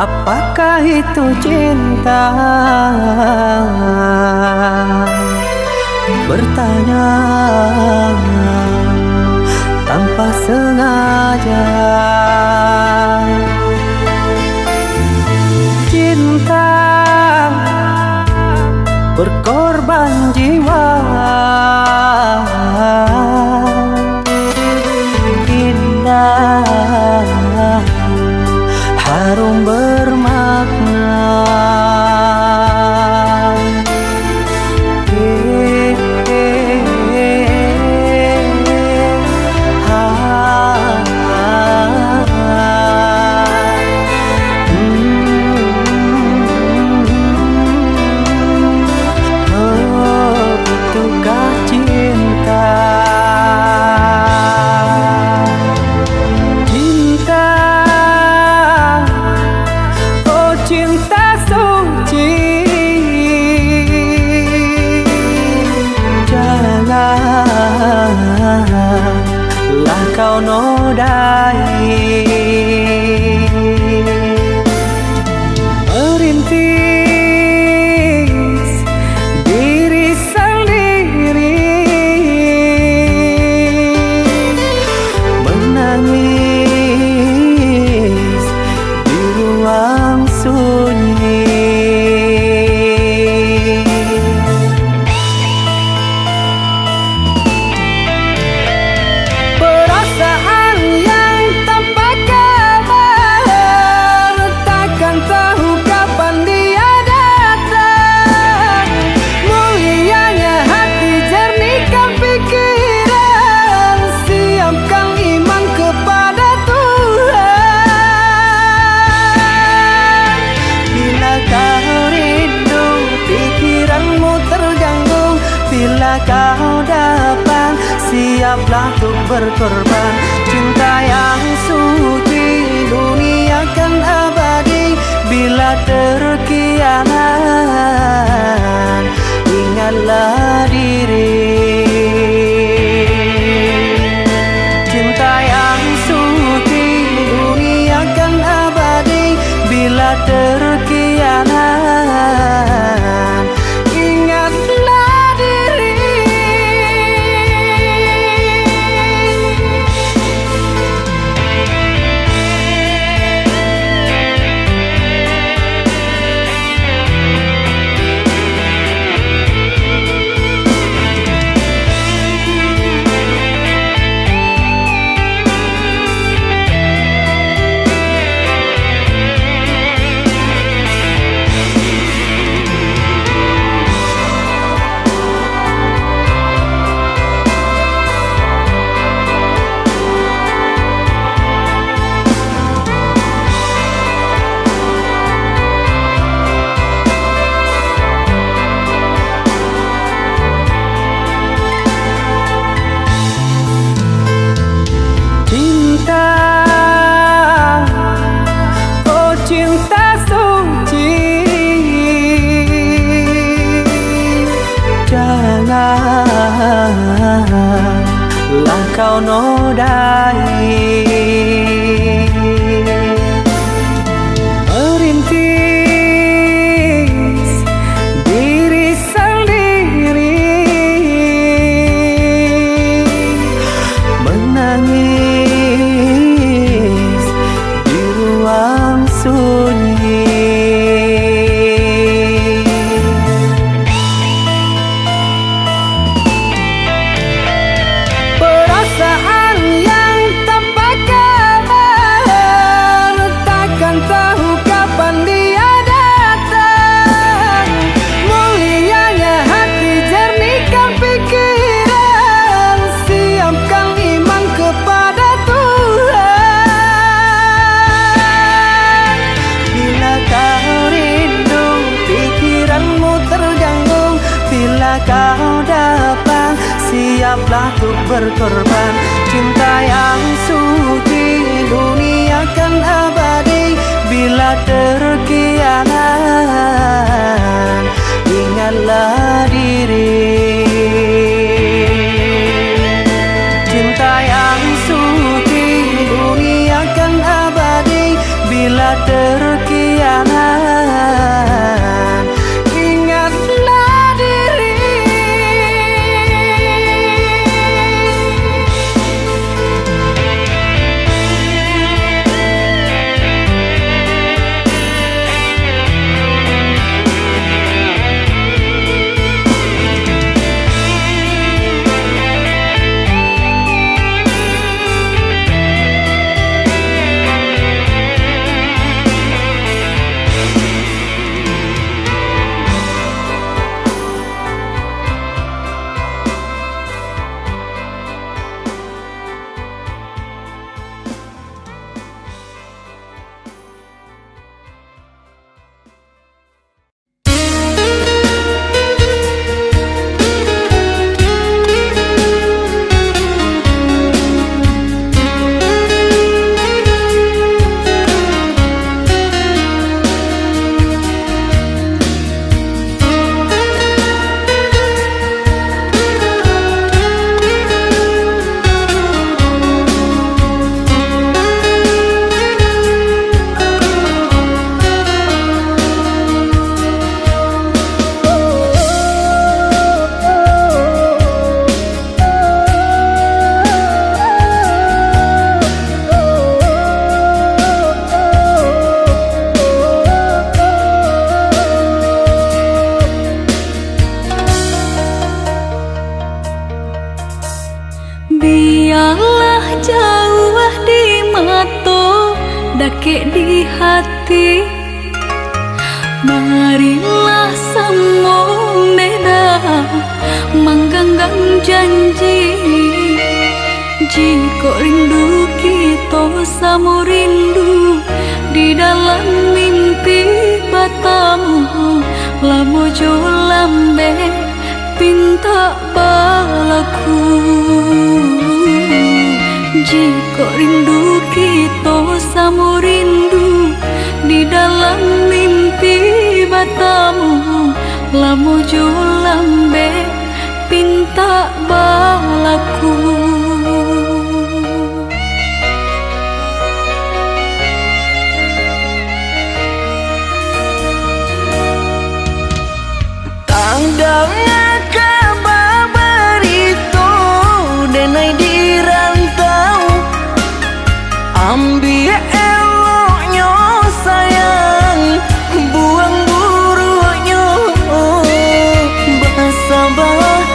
Apakah itu cinta? Bertanya tanpa sengaja. Cinta berkorban jiwa, indah, harum bermakna. Lah kau nodai merintis diri sendiri, menangis di ruang sunyi. Bila kau dapat, siaplah untuk berkorban. Cinta yang suci, dunia kan abadi. Bila terkianat, ingatlah diri. Cinta yang suci, dunia kan abadi. Bila terkianat, lah kau nodai merintis diri sendiri, menangis di ruang sunyi. Kau dapat, siaplah untuk berkorban. Cinta yang suci, dunia kan abadi. Bila terkianat, ingatlah diri. Cinta yang suci, dunia kan abadi. Bila terkianat, di hati. Marilah sambung beda menggenggam janji. Jika rindu kita sama rindu di dalam mimpi batamu, lamo jo lambe pinta balaku. Jika rindu kita sama rindu di dalam mimpi batamu, lamo jo lambe pinta balaku. Tangdangnya kabar itu denai di rantau, ambil eloknya sayang, buang buruknya. Bersabarlah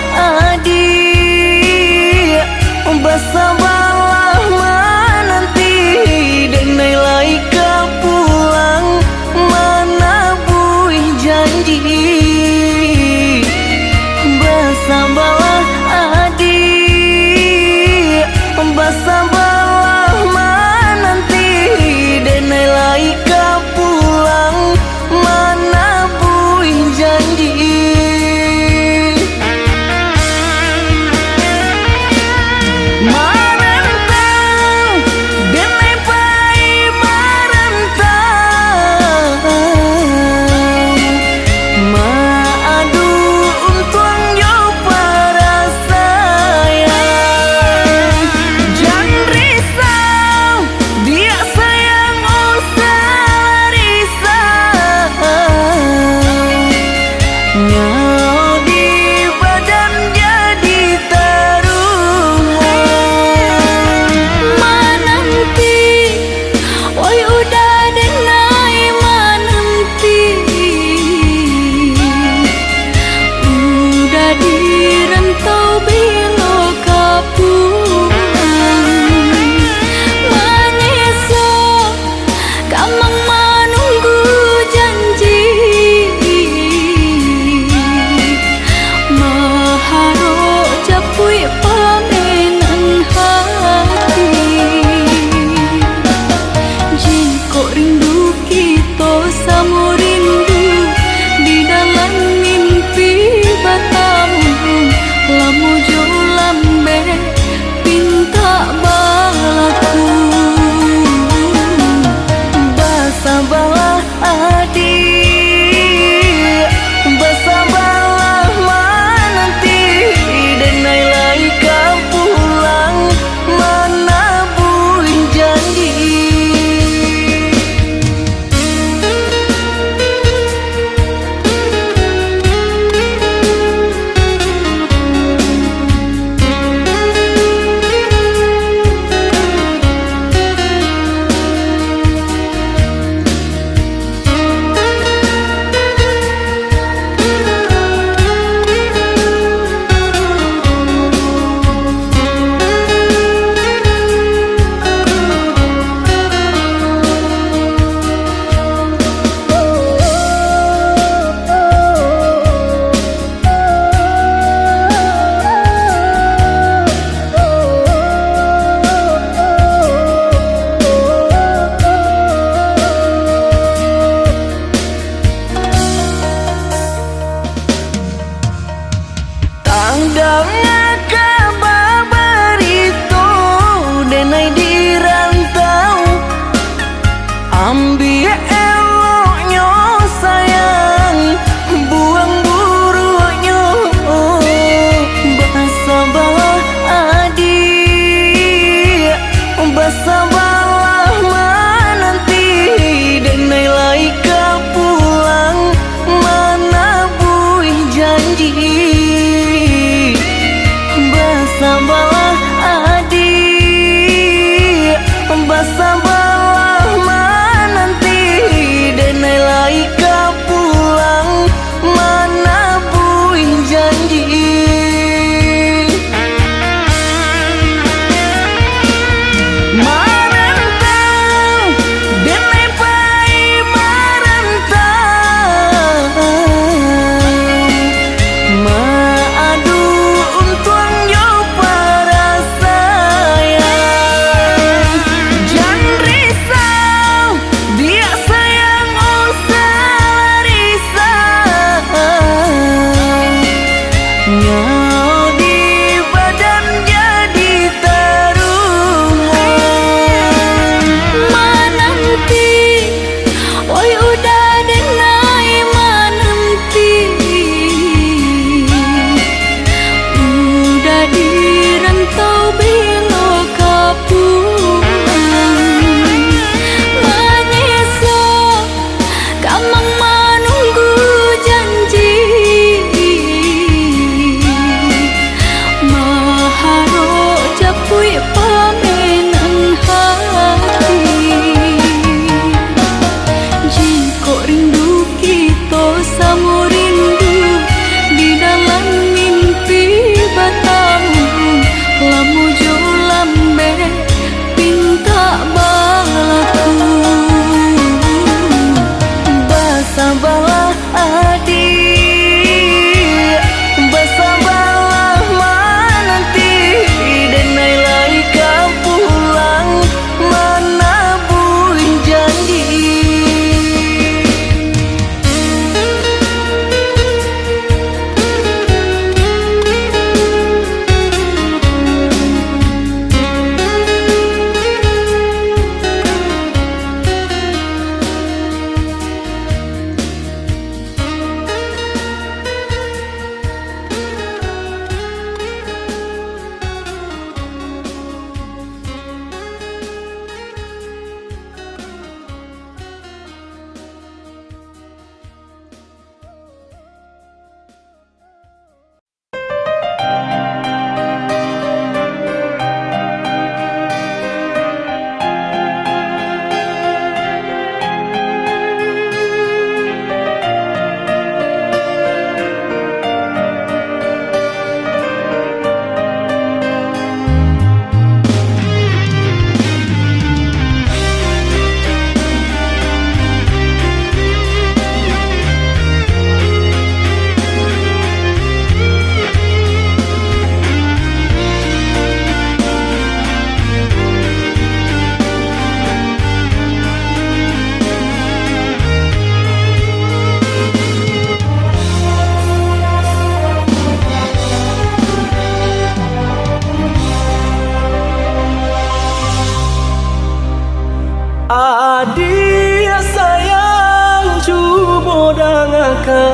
adik, bersabarlah menanti, denai laika pulang mana buih janji. Bersabarlah adik, bersabarlah menanti,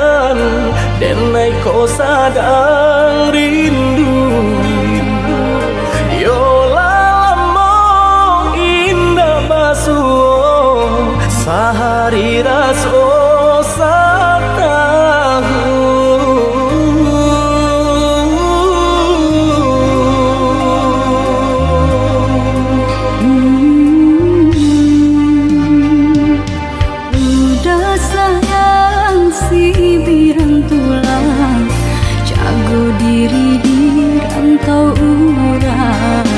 sayang denai kau sadang rindu. Yola lamo indah basuh sehari raso satahu. Udah sayang si birang tulang, jago diri di rantau urang.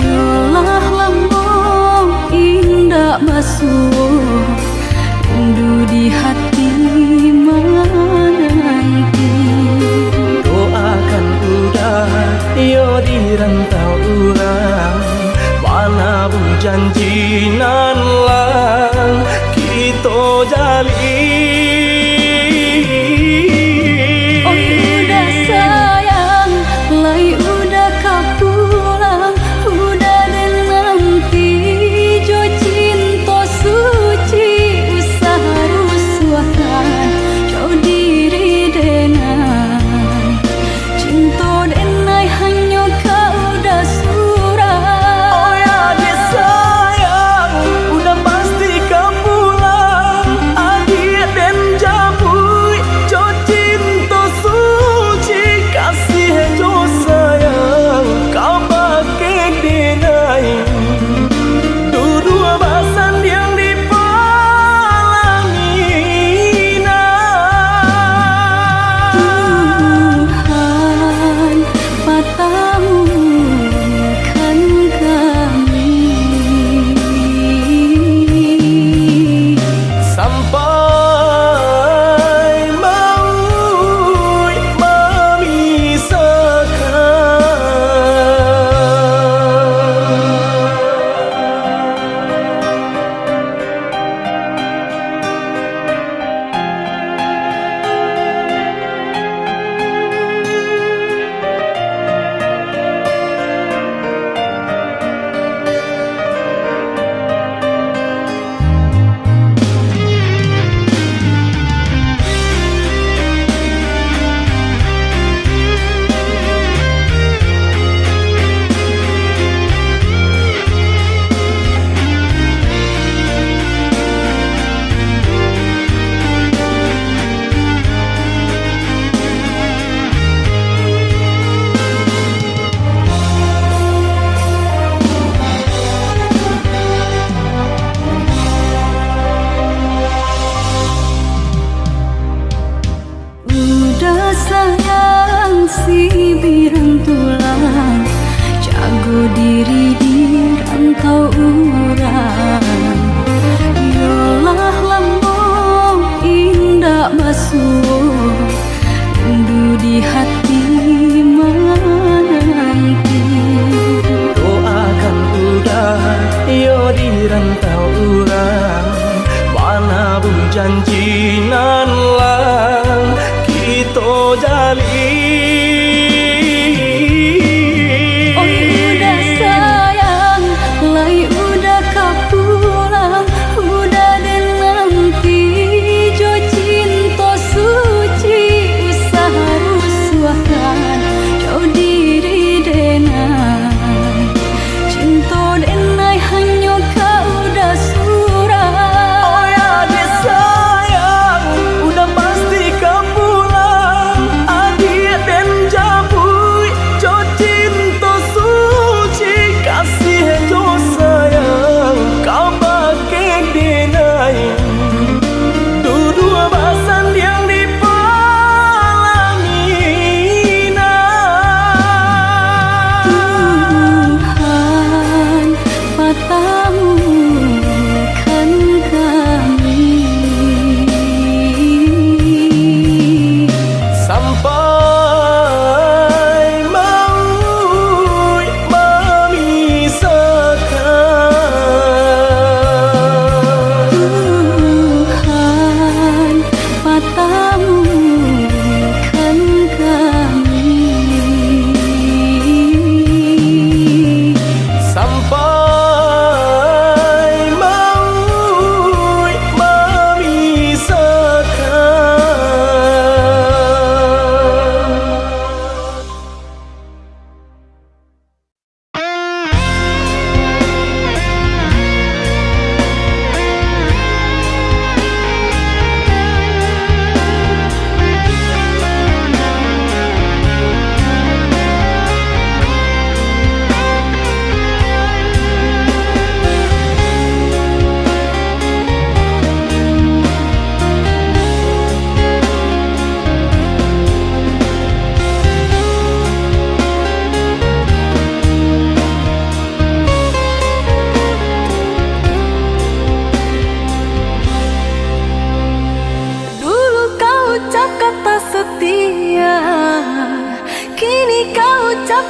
Yolah lambung indah basuh, rindu di hati menanti. Doakan udah yo di rantau urang, mana bu janji nan lang kita jalin. Oh udah sayang, lai udah kau pulang, udah dan nanti jo cinta suci usah rusuhkan jauh diri denai cinta denai hanya kau udah surah. Oh ya dia sayang, udah pasti kau pulang. Adik dan jabui, jo cinta suci kasih jo sayang kau pakai denai. Dua basan yang dipalangina. Tuhan patahkan kami Sampai maut udah sayang si birang tulang, jago diri di rantau urang. Yolah lambung indah basuh, rindu di hati menanti. doakan udah yo di rantau urang, mana bu janji nan lang kita jalin. Oh udah sayang, lai udah kau pulang, udah dan nanti jo cinta suci usah rusuh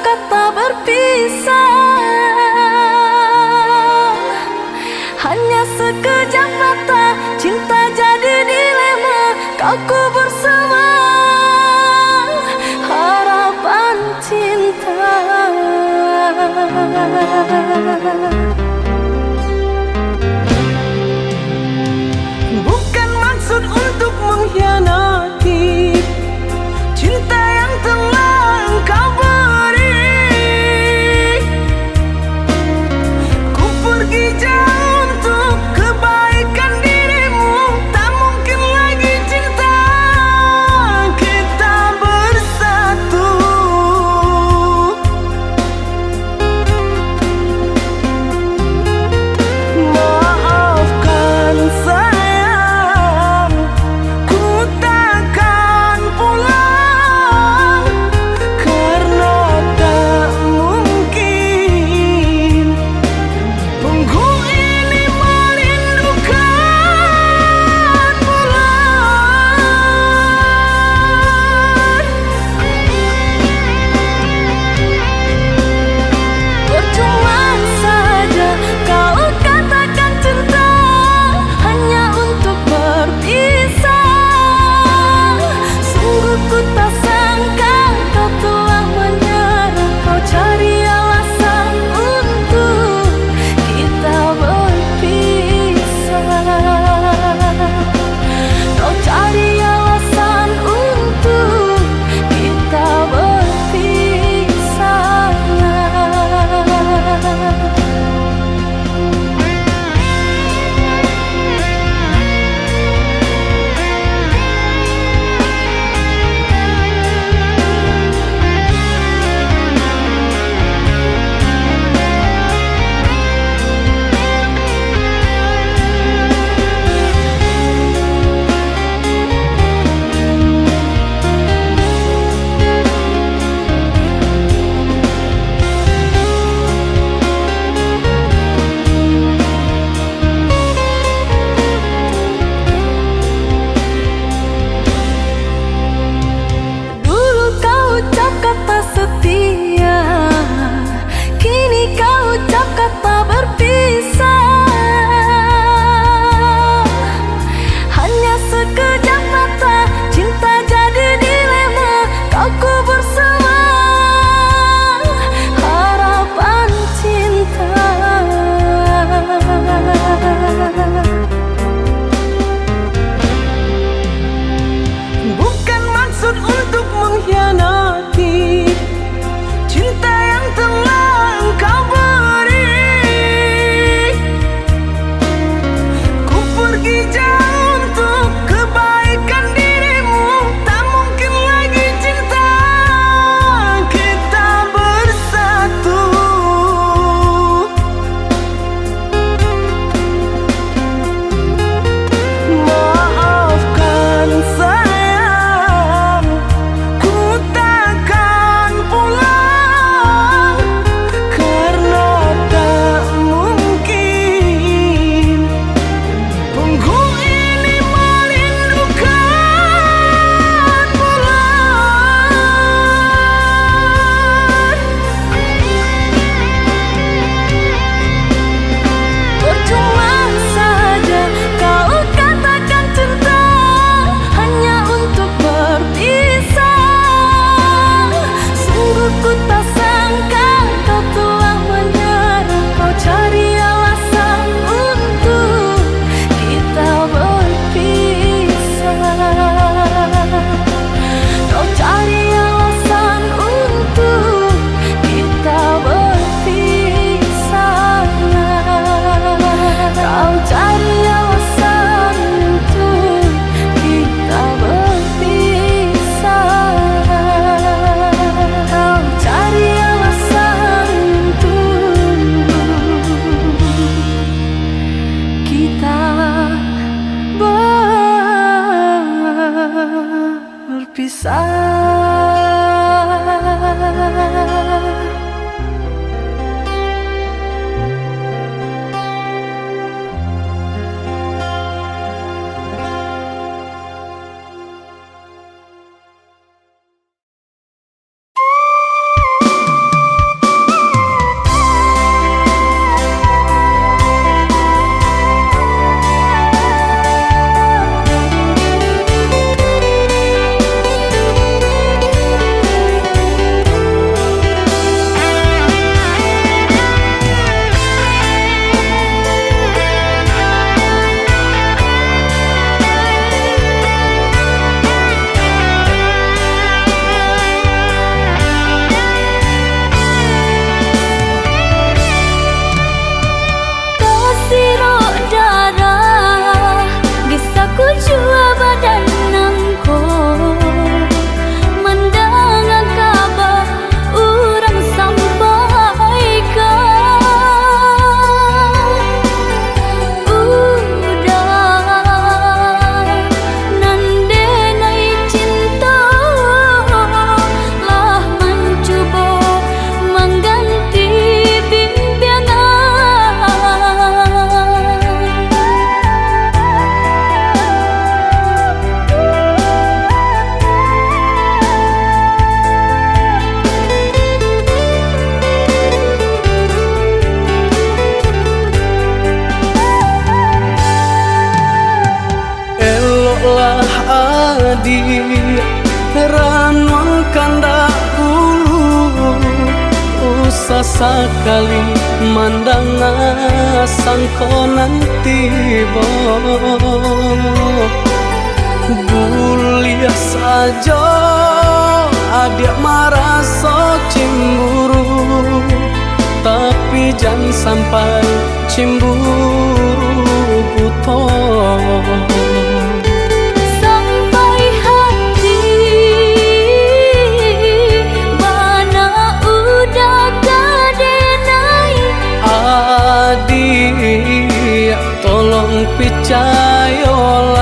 kata berpisah, hanya sekejap mata, cinta jadi dilema. Kau kubur semua harapan cinta. Bukan maksud untuk mengkhianati cinta yang telah engkau beri. Ku pergi jauh untuk kebaikan dirimu. Tak mungkin lagi cinta kita bersatu. Maafkan sayang, ku takkan pulang karena tak mungkin. Tunggu ini merindukan bulan. Percuma saja kau katakan cinta hanya untuk berpisah. Sungguh ku tak sangka kau telah menyerah. Kau cari alasan untuk kita berpisah. Kau cari alasan untuk kita berpisah. Dulu kau ucap kata setia, kini kau ucap kata berpisah. Hanya sekejap mata, cinta jadi dilema. Kau kubur semua harapan cinta. Bukan maksud untuk mengkhianati cinta yang telah engkau beri. Ku pergi jauh untuk kebaikan dirimu. Tak mungkin lagi cinta kita bersatu. Maafkan sayang, ku takkan pulang karena tak mungkin. Tunggu ini merindukan bulan. Percuma saja kau katakan cinta hanya untuk berpisah. Sungguh ku tak sangka kau telah menyerah. Kau cari alasan untuk kita berpisah. Kau cari alasan untuk kita berpisah. Kau cari alasan untuk kita berpisah. Kau cari alasan untuk kita berpisah. sakali mandang sangkonan tiba Buliah saja adik merasa cemburu Tapi jangan sampai cemburu buta Sampai hati mana udah kadenai Adik tolong percayalah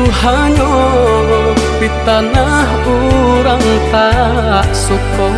hanya pitanah orang tak suka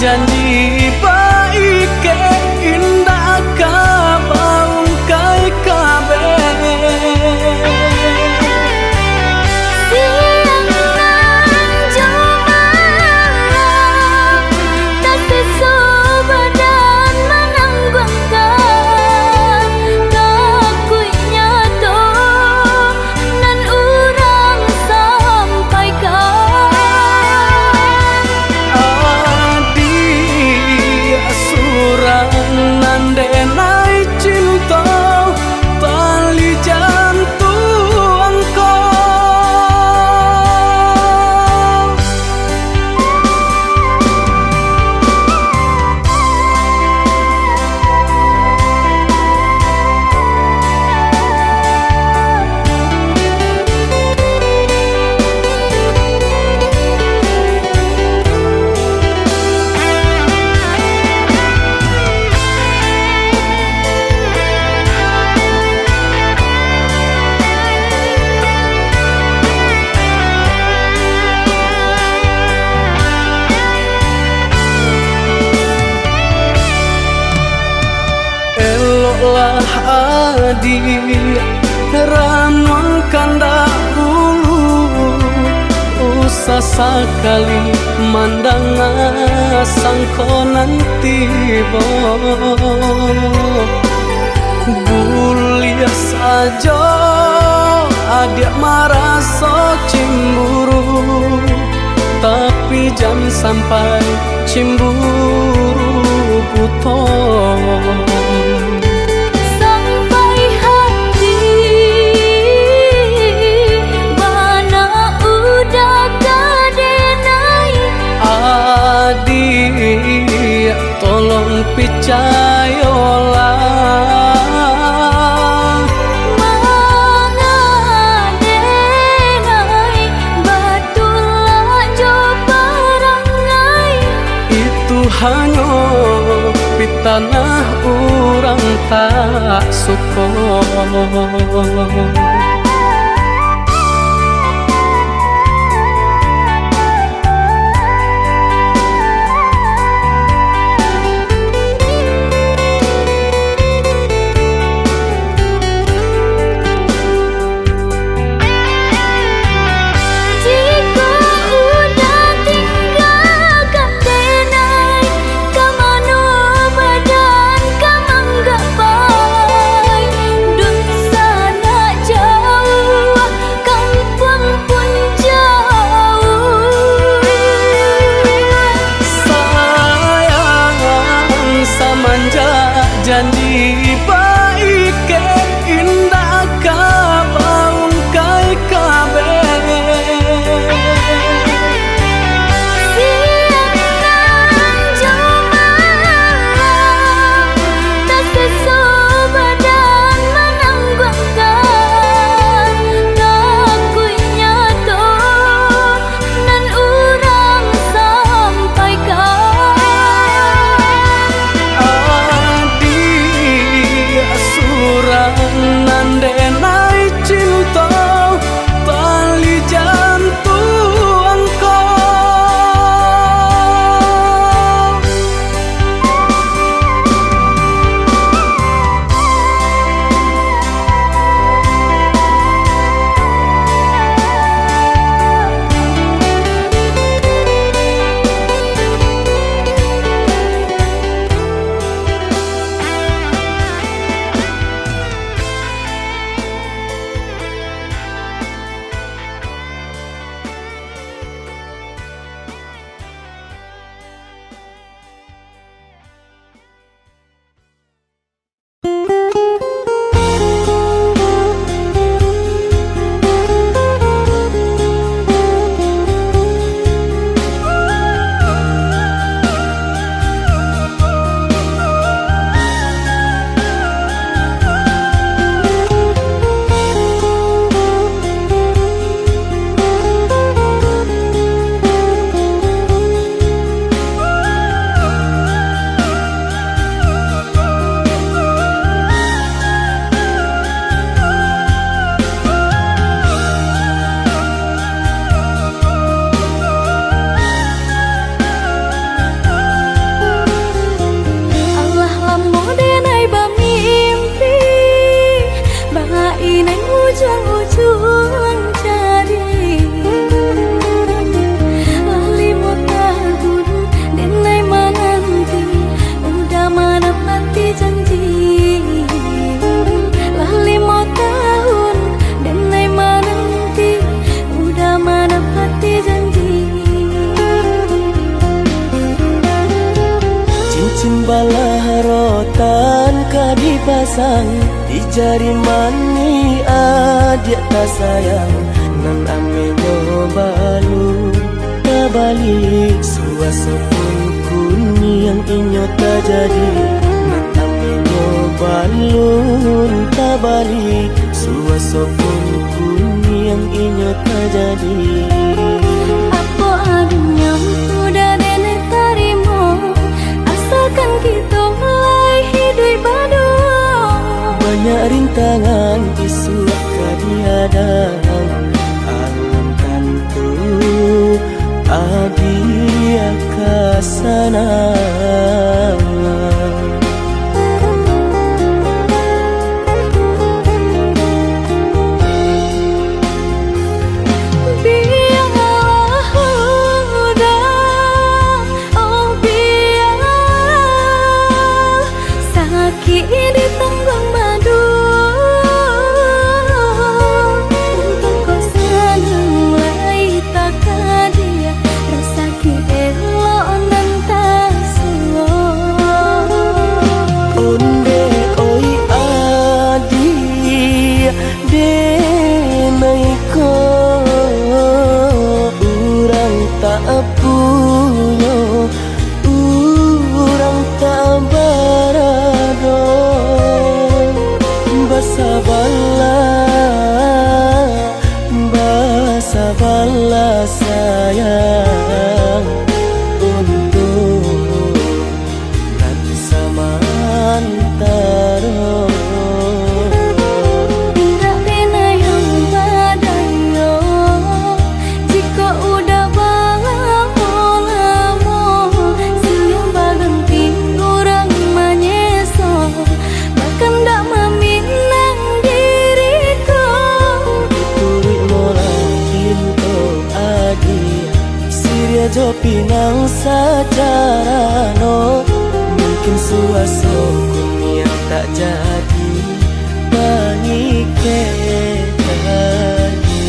janji baik ke indah kabaung kai kabe siang nan jumalang tak sesu badan menanggungkan kakunya to nan urang sampaikan nandenai cinta tali jantung kau lah adik ranuangkan dahulu usah sekali mandang sangkonan tiba Buliah saja adik merasa cemburu Tapi jangan sampai cemburu buta Adik tolong percayalah mengadenai batulah jo perangai itu hanya pitanah orang tak suka janji baik ke indah kabaung kai kabe siang nan jumalang tak sesu badan menanggungkan dipasang di jari mani adik tak sayang nan ame balu tabalik suasa pun kuni yang inyo tak jadi nan ame balun tabalik suasa pun kuni yang inyo tak jadi. Apa adanya udah nenek tarimo asalkan kita mulai hidup baru. Banyak rintangan isu kadiadang alam tentu adia kasana. Sabarlah sayang untuk nanti samantara. Tidak pernah yang badayo jika udah lamo siang berhenti orang menyeso bahkan tak meminang diriku. Turut Siria jo pinang secara no mungkin suaso kuni yang tak jadi mengikat lagi.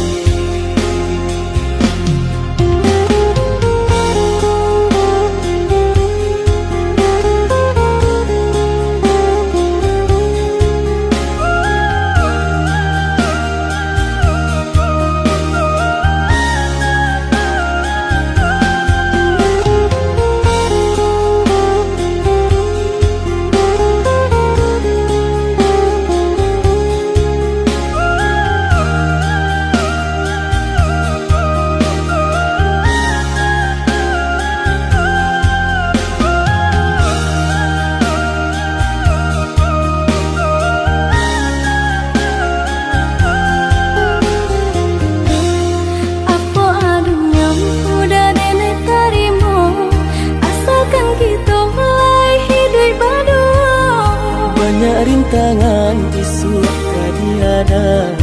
Banyak rintangan isu kadiadang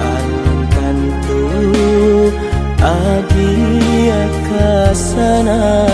alam tentu adia kasana.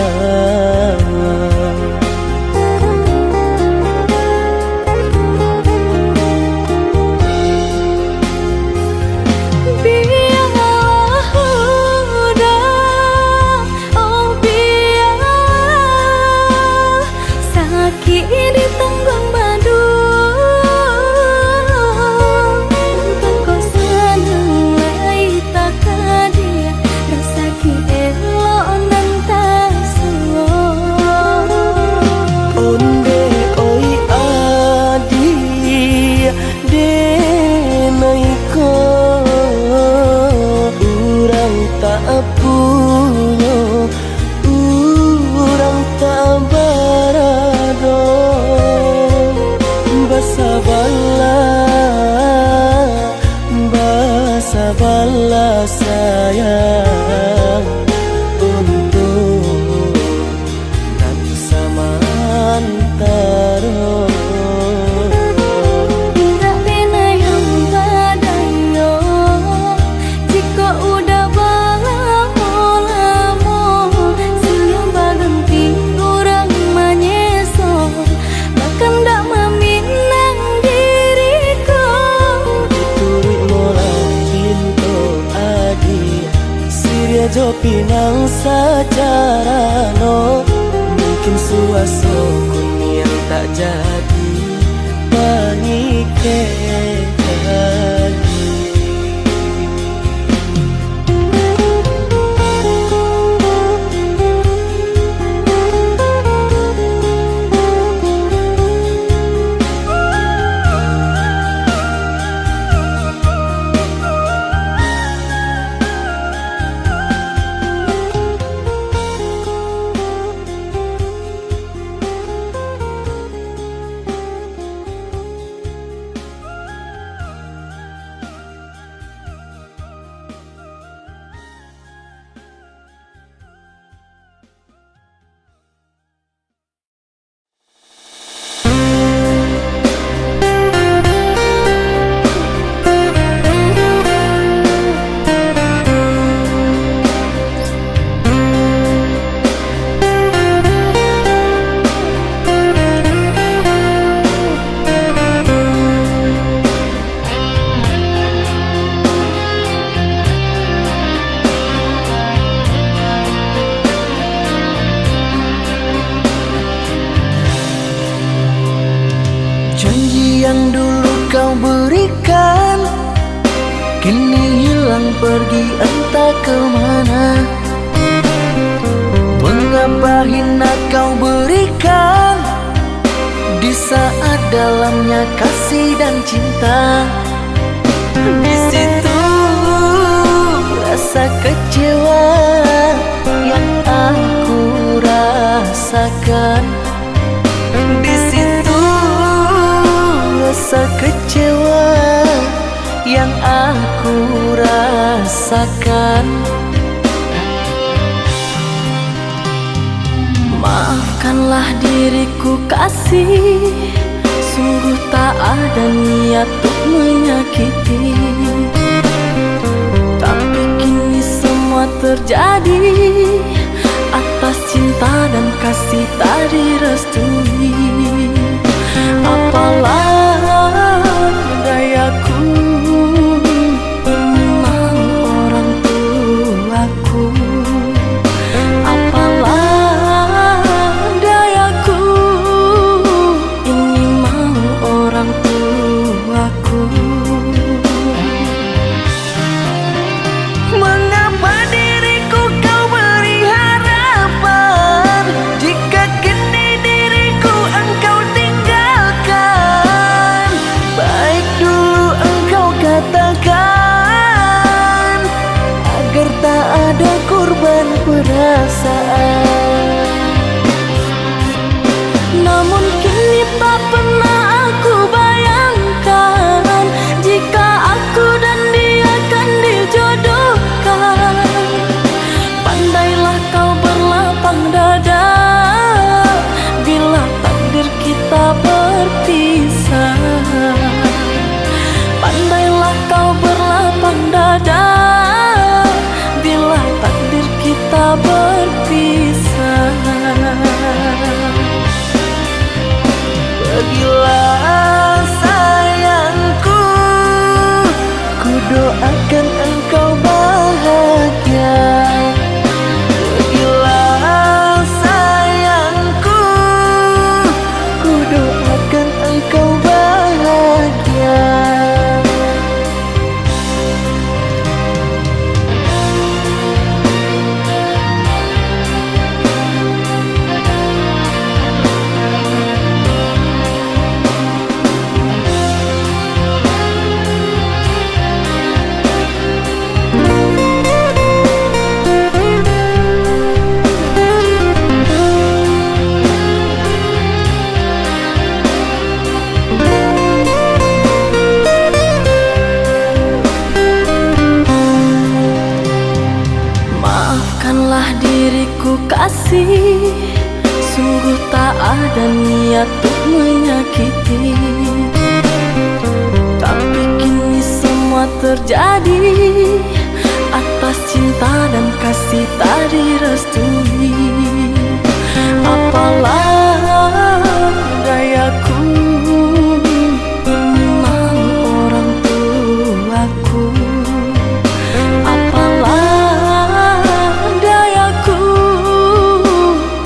Sabarlah sayang untuk nanti samantara. Tidak pernah yang badayo jika udah lamo siang berhenti orang menyeso bahkan tak meminang diriku. Turut Siria jo pinang secara no mungkin suaso kuni yang tak jadi ke janji. Janji yang dulu kau berikan kini hilang pergi entah kemana. Mengapa hina kau berikan di saat dalamnya kasih dan cinta. Di situ rasa kecewa yang aku rasakan. Di situ rasa kecewa yang aku rasakan. Maafkanlah diriku kasih, sungguh tak ada niat untuk menyakiti. Tapi kini semua terjadi atas cinta dan kasih tak direstui. Apalah dayaku, memang orang tuaku. Apalah dayaku, ini mau orang tuaku. Mengapa diriku kau beri harapan jika kini diriku engkau tinggalkan? Baik dulu engkau katakan agar tak ada korban perasaan. Namun kini tak pernah aku bayangkan jika aku dan dia akan dijodohkan. Pandailah kau berlapang dada bila takdir kita berpisah. Pandailah kau berlapang dada bila takdir kita berpisah. Pergilah sayangku, ku doakan engkau bahagia. Pergilah sayangku, ku doakan engkau bahagia. Maafkanlah diriku kasih, sungguh tak ada niat untuk menyakiti. Tapi kini semua terjadi atas cinta dan kasih tak direstui. Apalah dayaku, memang orang tuaku. Apalah dayaku,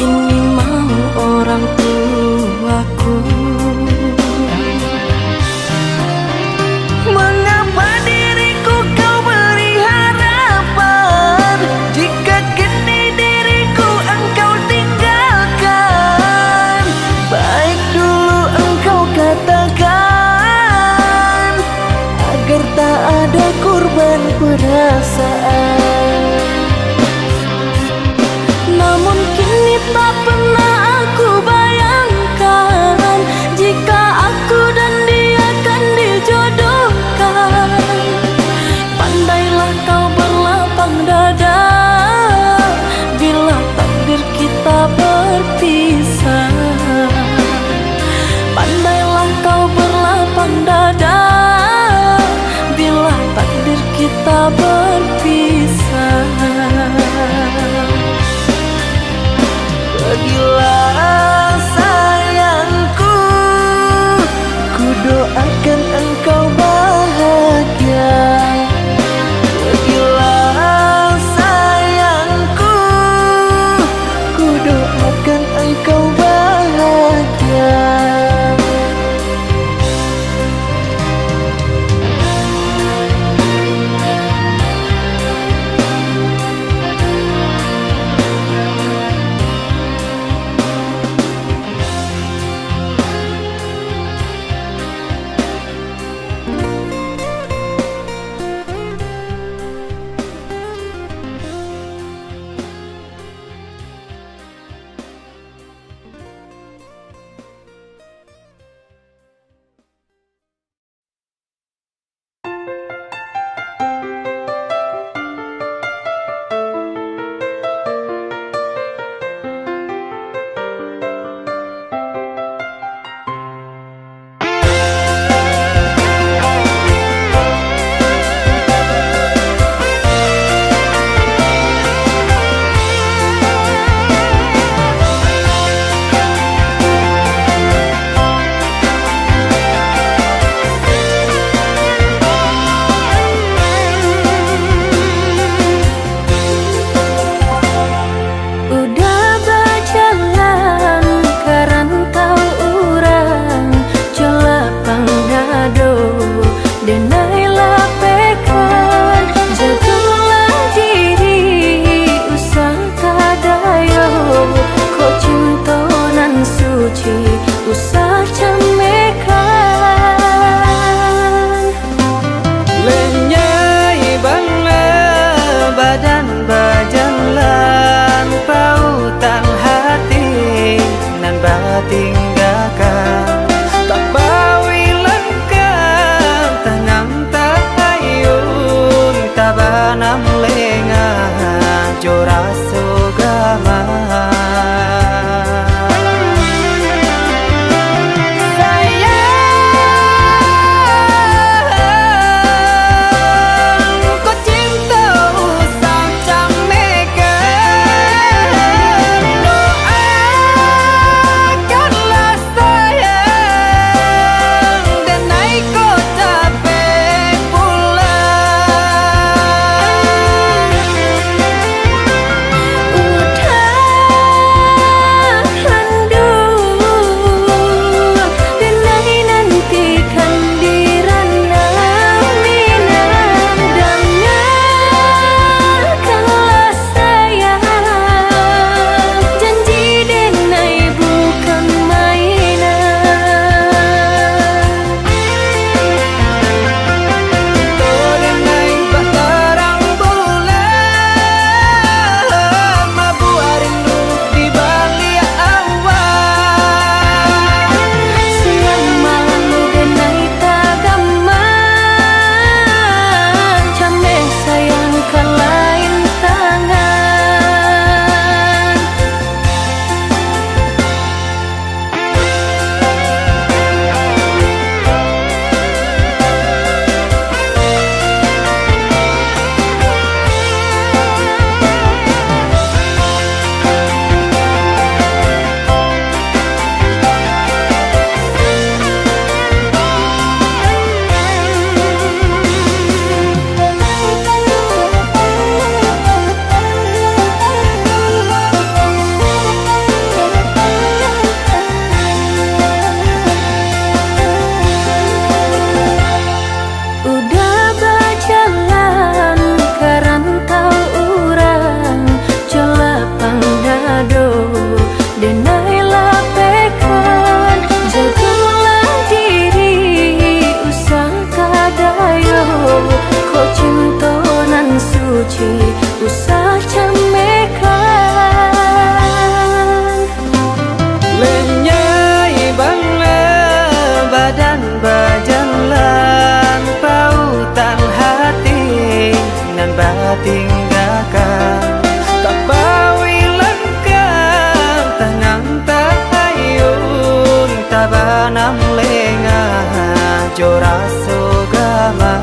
ini mau orang tuaku. lengah jora sogama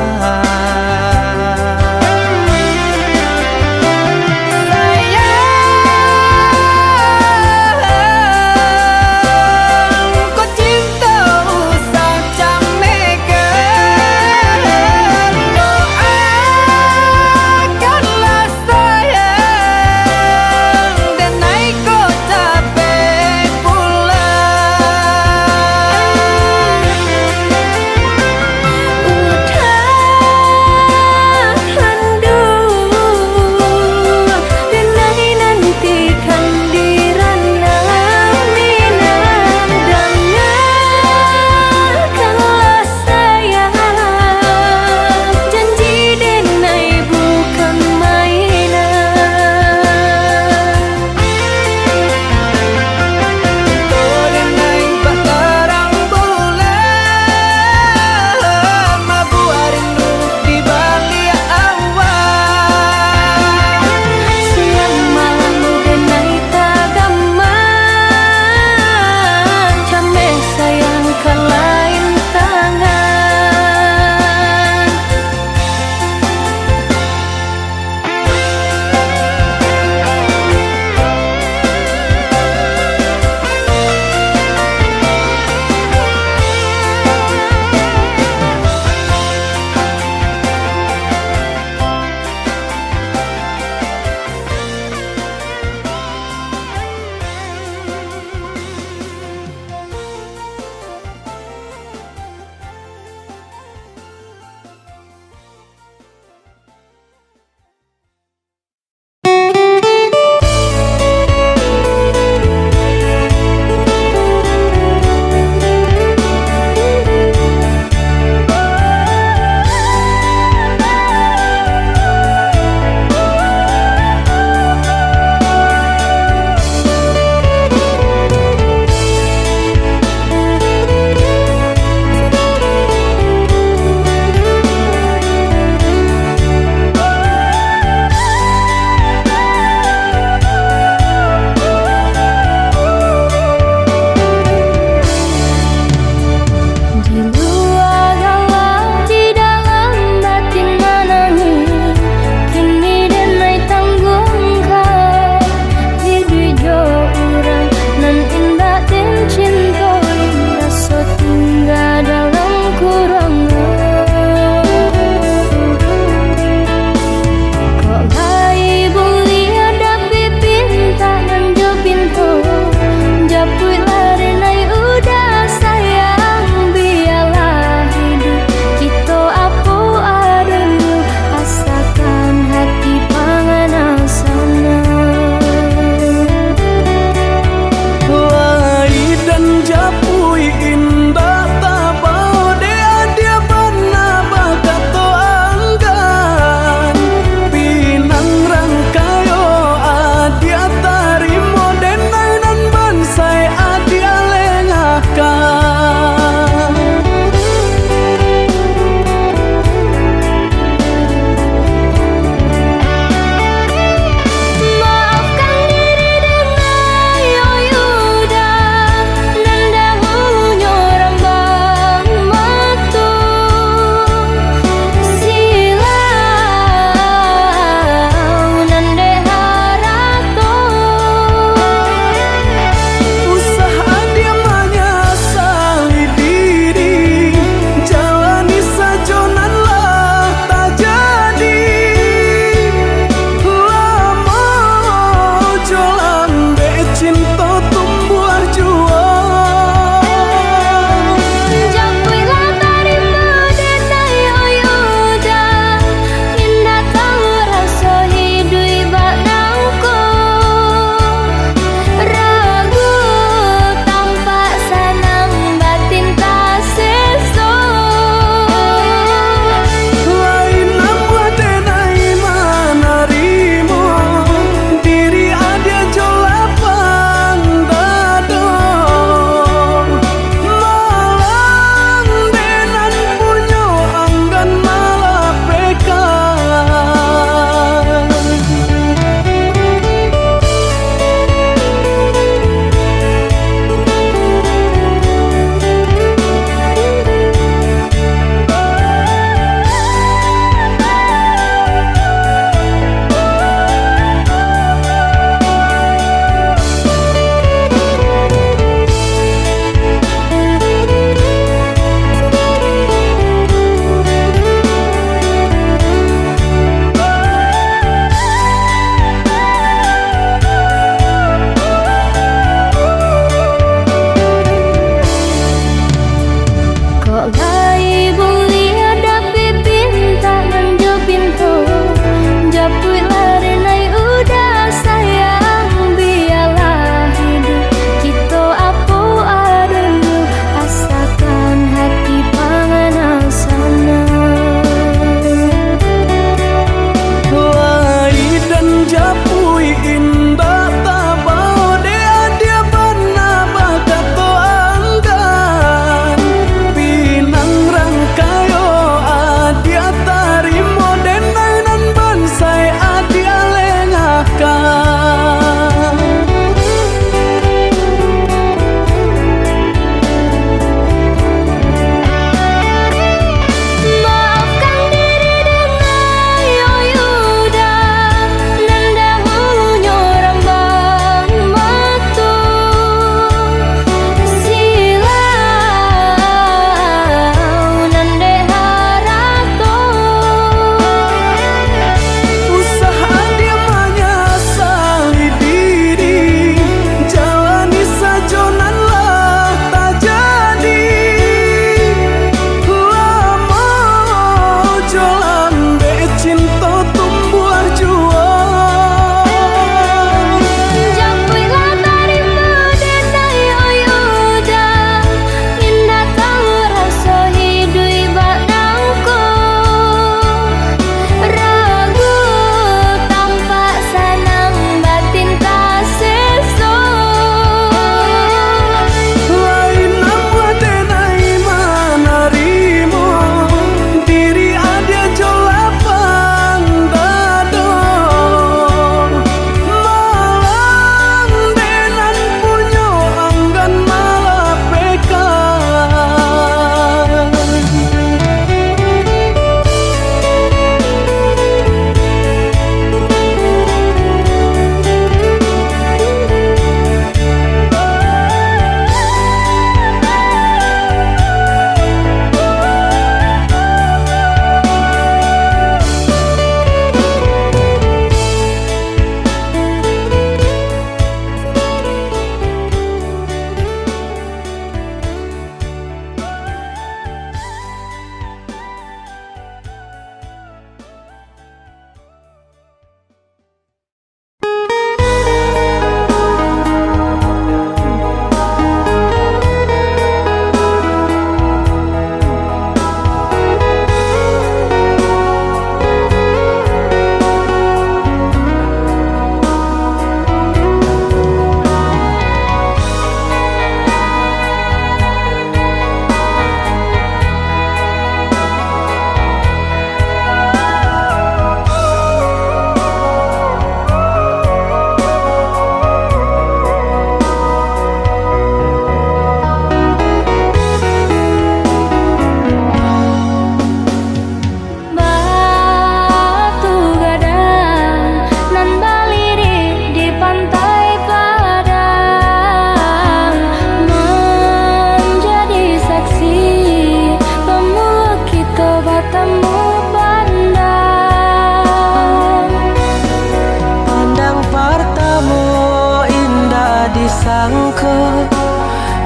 disangka,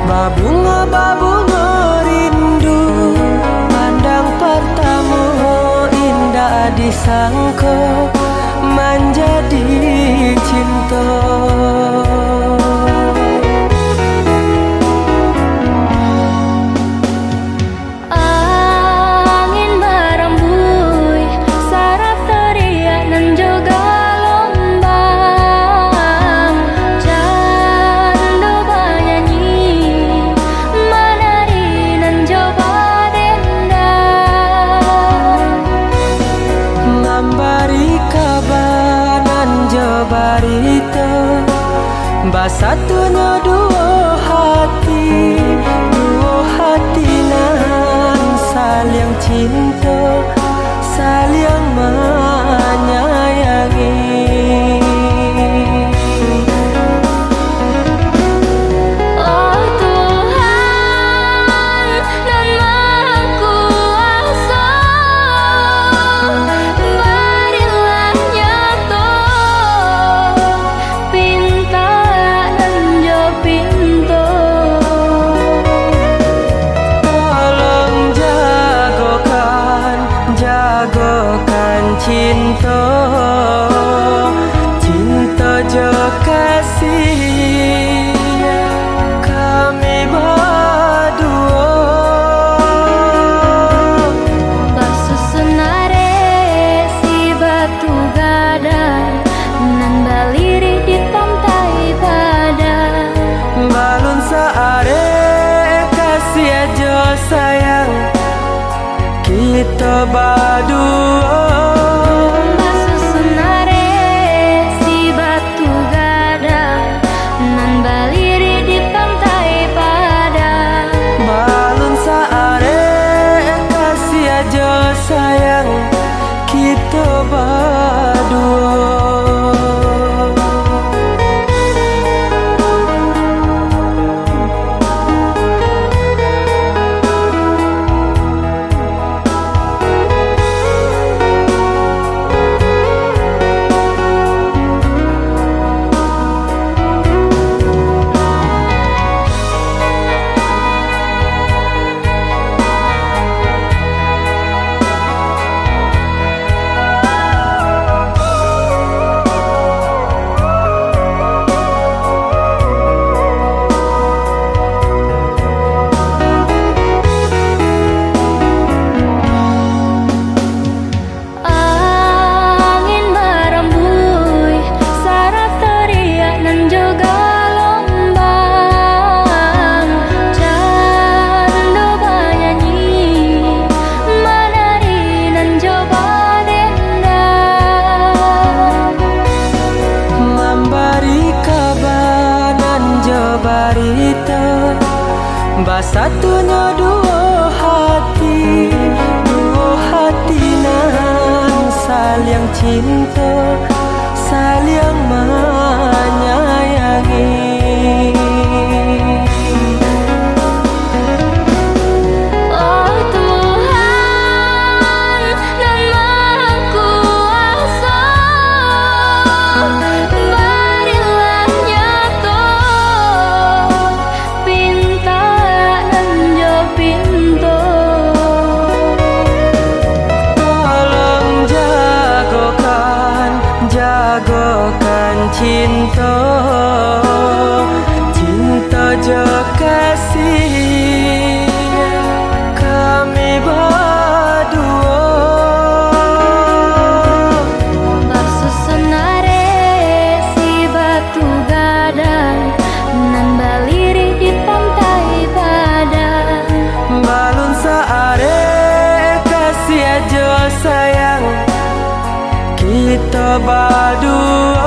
babunga rindu pandang pertama, indah disangka menjadi cinta. Barita basatunya dua hati nan saling cinta, saling menyayangi. Cinta, cinta jo kasih kami berdua. Basusunare si batu gadang nan baliri di pantai Padang. Balun saare kasih aja sayang kita berdua. Sayang kita berdua. Barita basatunya dua hati nan saling cinta, saling menyayangi. Cinta, cinta jo kasih kami berdua. Basusunare si batu gadang nan baliri di pantai Padang. Balun saare kasih aja sayang kita berdua.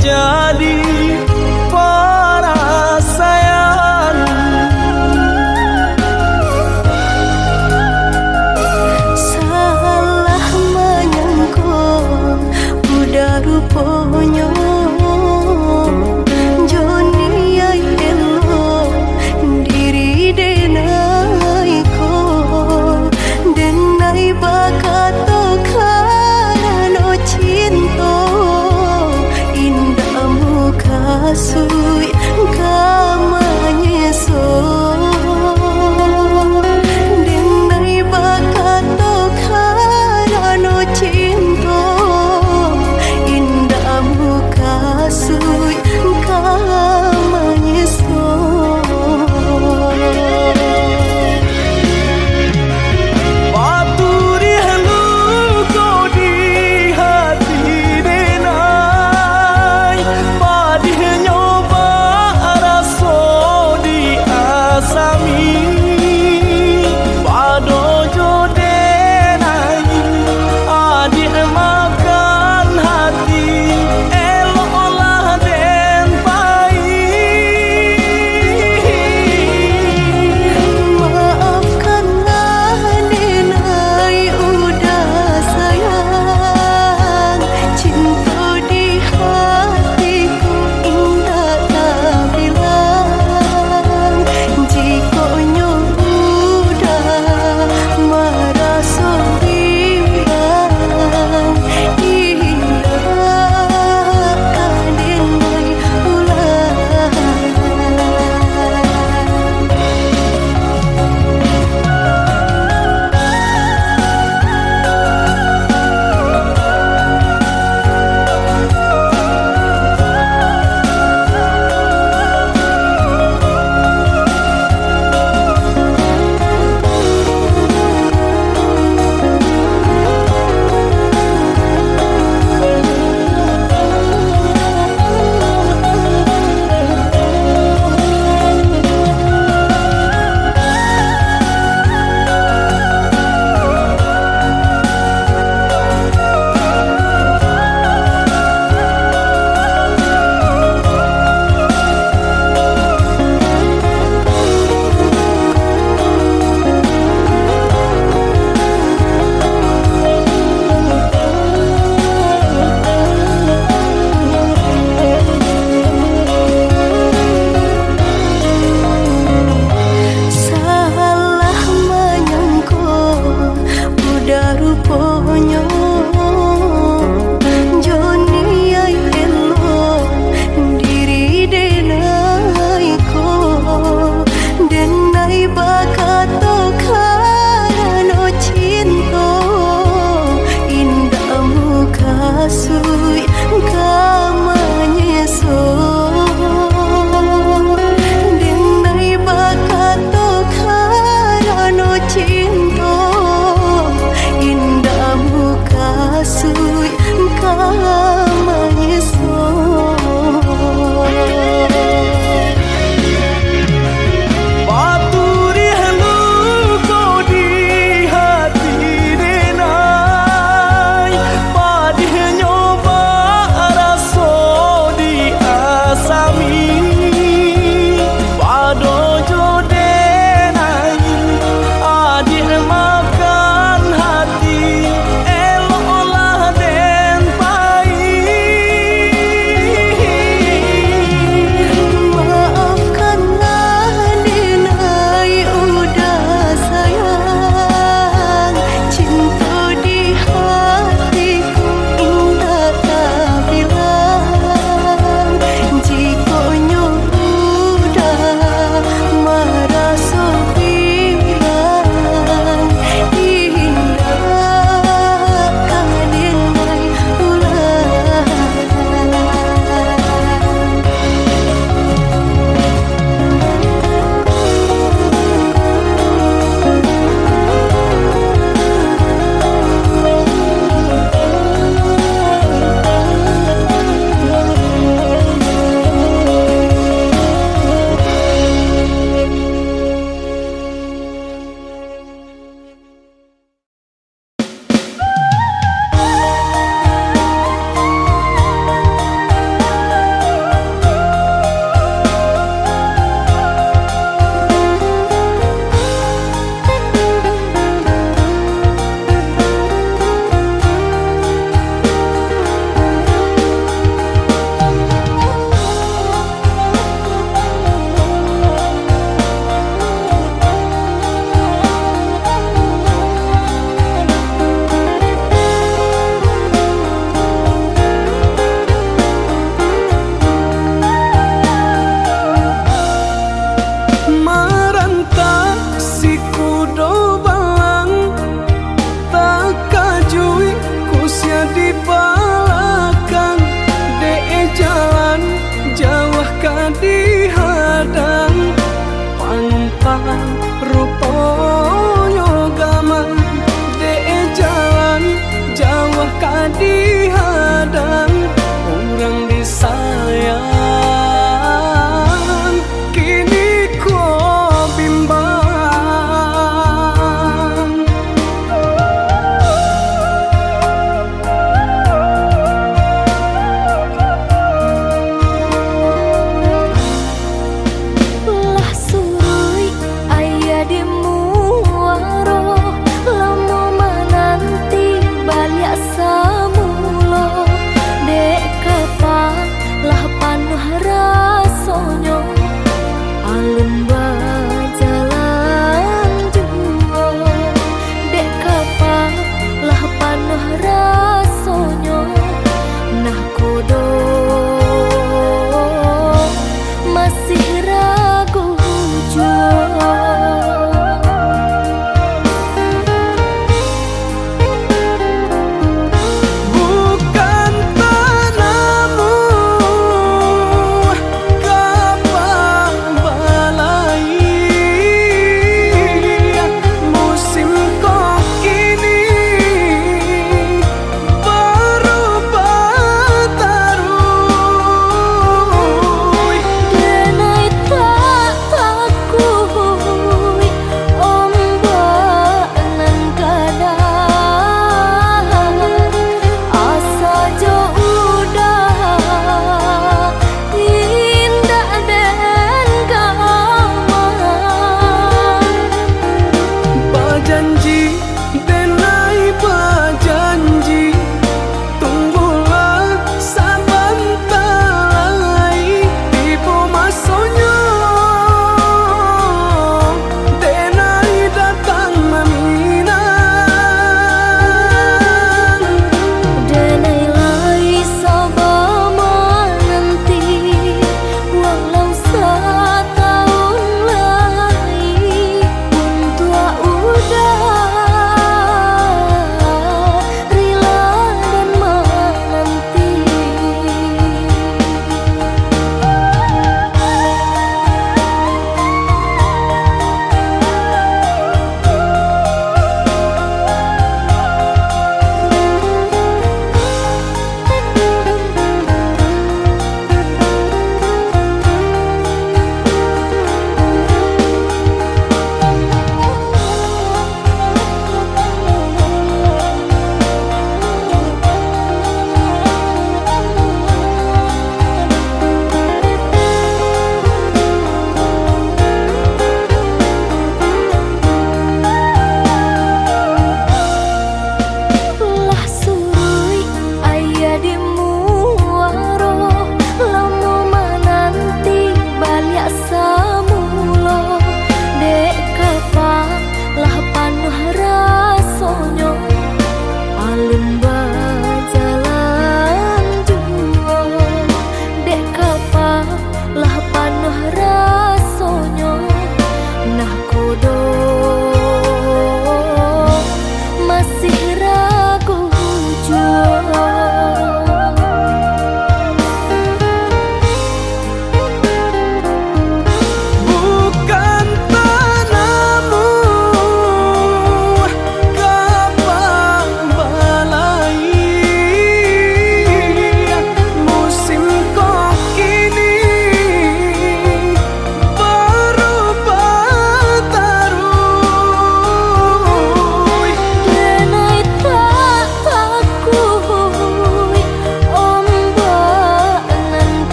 menjadi perasaan. Salah menyangka udah rupanya Joni ay elo diri denai ko denai bakato karano cinta indah muka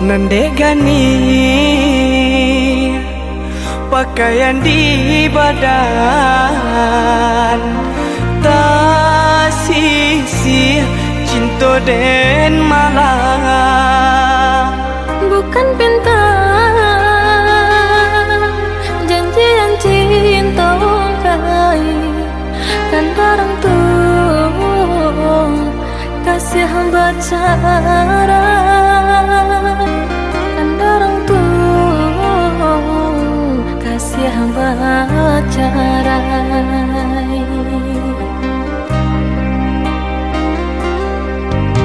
Nandegani pakaian di badan, tak sisi cinta dan malam. Bukan pinta janjian cinta kai, kan darang tuh kasih hamba cara, kan darang tuh kasih hamba cara.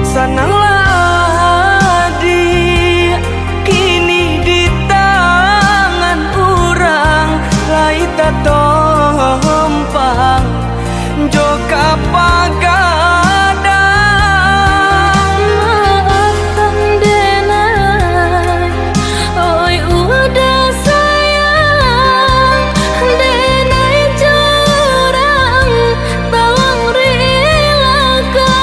Sananglah kini di tangan orang, lai tak tompang joka pagadang. Maafkan denai, oi udah sayang, denai curang, tolong relakan.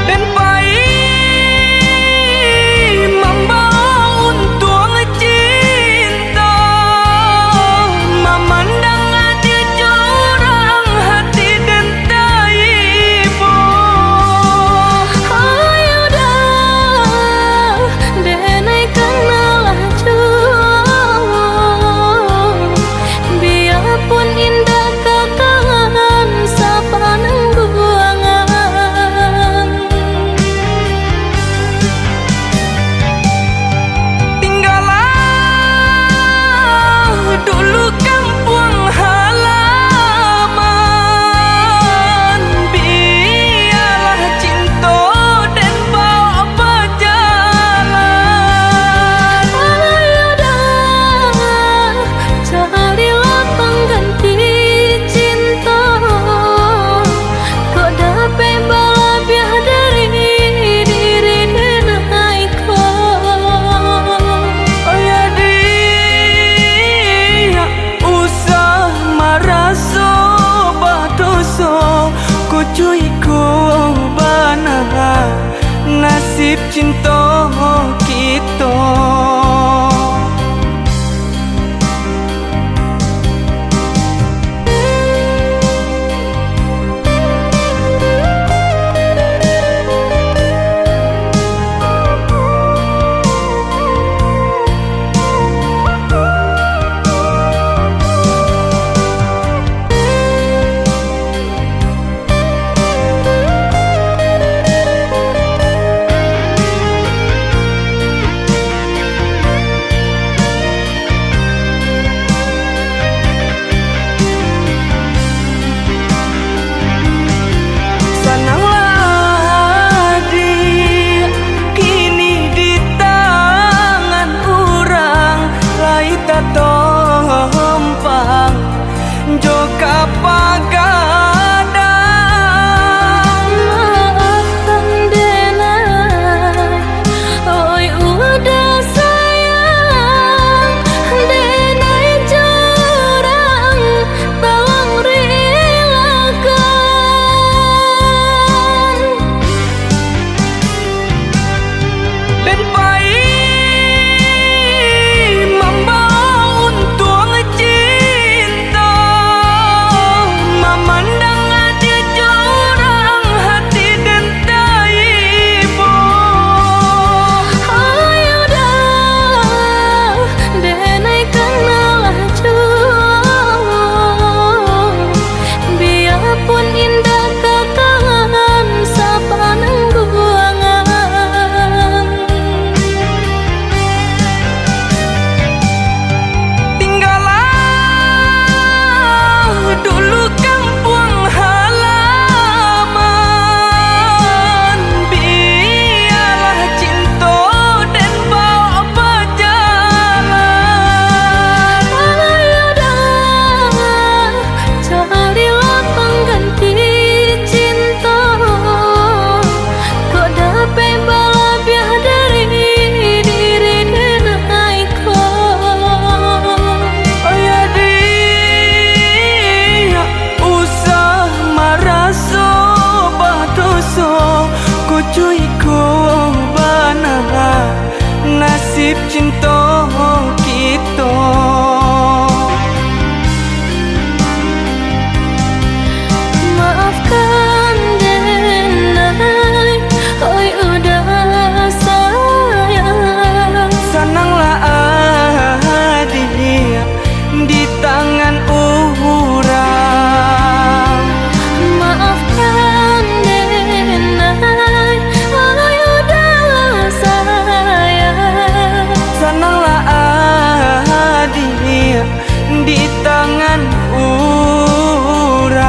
Dan pahit membawa untung cinta, memandang dia curang hati dan taibo. Ayo dah, denai kenalah juang, biarpun indah kakangan sapanang guangan. Tinggallah dulu kampung halaman, biarlah cinta dan bawa berjalan. Ayo dah, carilah pengganti cinta, kau dapat balabiah dari diri denai kau. Ayah dia usah marah so batoso, ku cuy ku bana nasib cinta kita. tangan urang. Maafkan denai, ayo dah sayang. Sananglah hadir di tangan urang.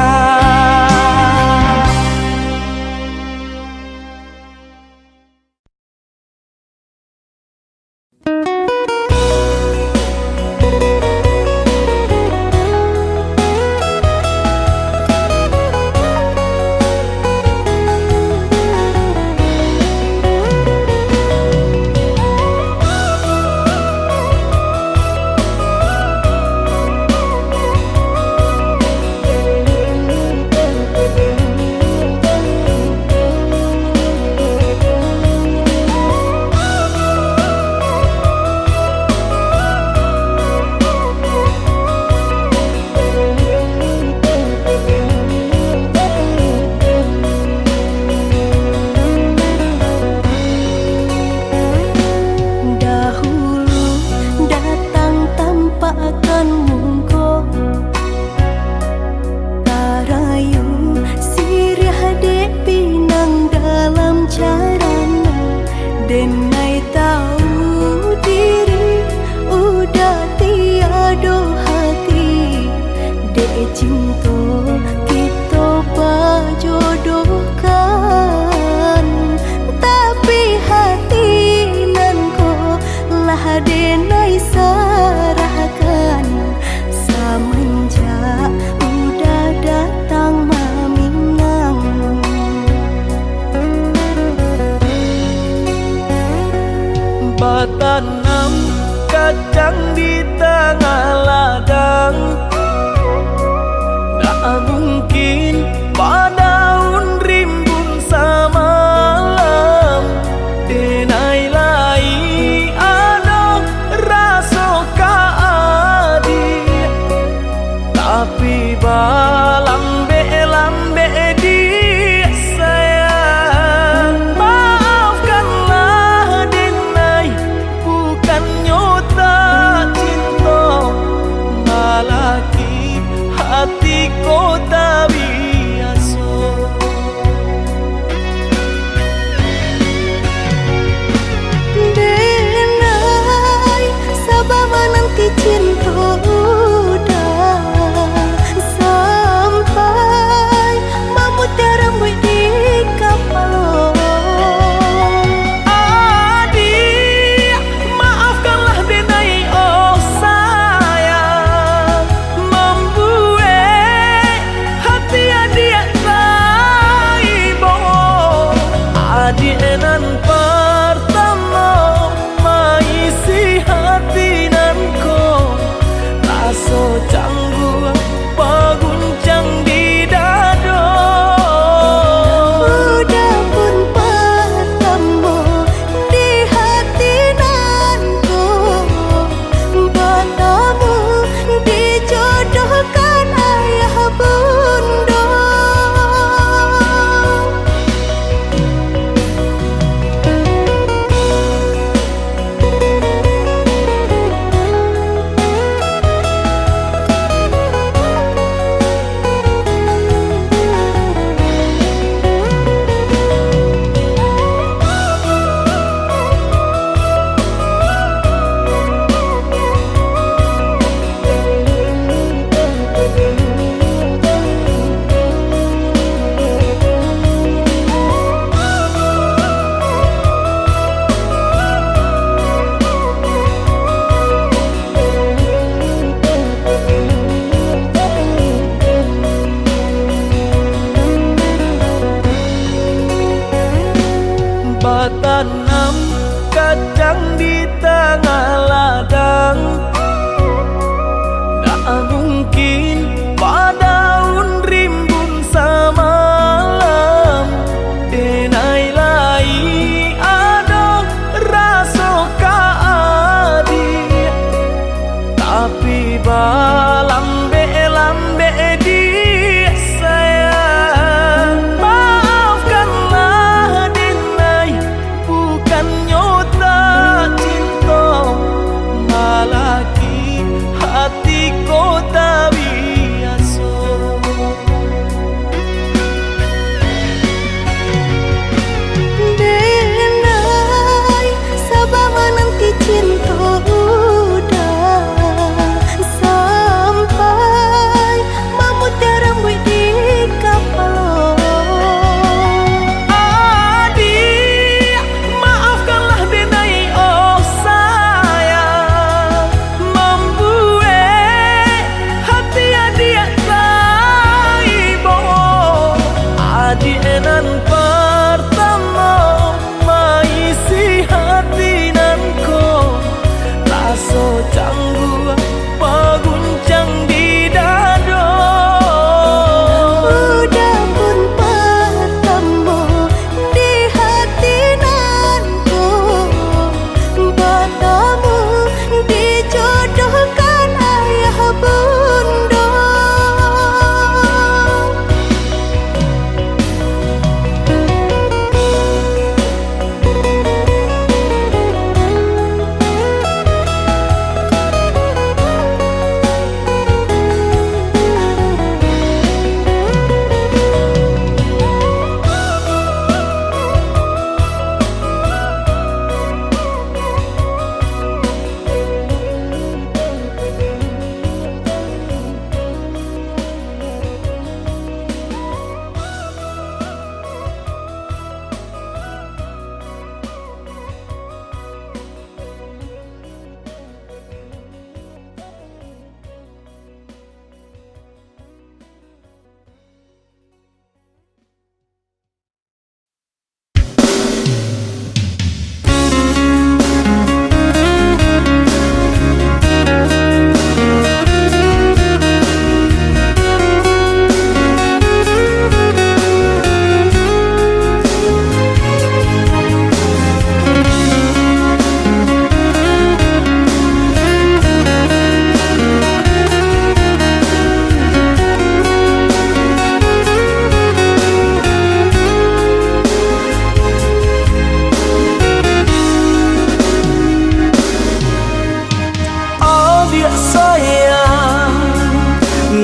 Batanam kacang di tengah ladang, tak mungkin padaun rimbun samalam. Denai lai ano raso kaadi, tapi balambe-lambe di sayang. Maafkanlah denai, bukannya tak cinta, malaki hati ko tak biasa. Denai, sabar menanti cinta udah sampai memutih rambut di kepala. Adik, maafkanlah denai oh sayang, membuat hati adik raibo. Adik nan pertama maisi hati nan ko,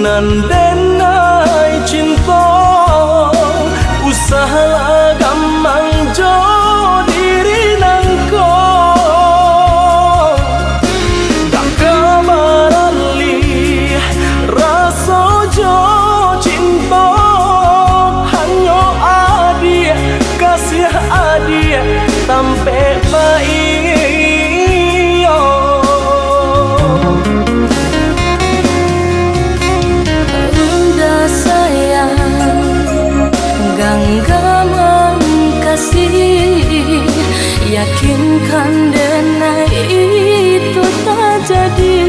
Nandenai cinta usaha gamang jo diri nangko dak kamarali rasa jo cinta hanyo adia kasih adia tampe paiyo Udah sayang genggaman kasih yakinkan denai itu tak jadi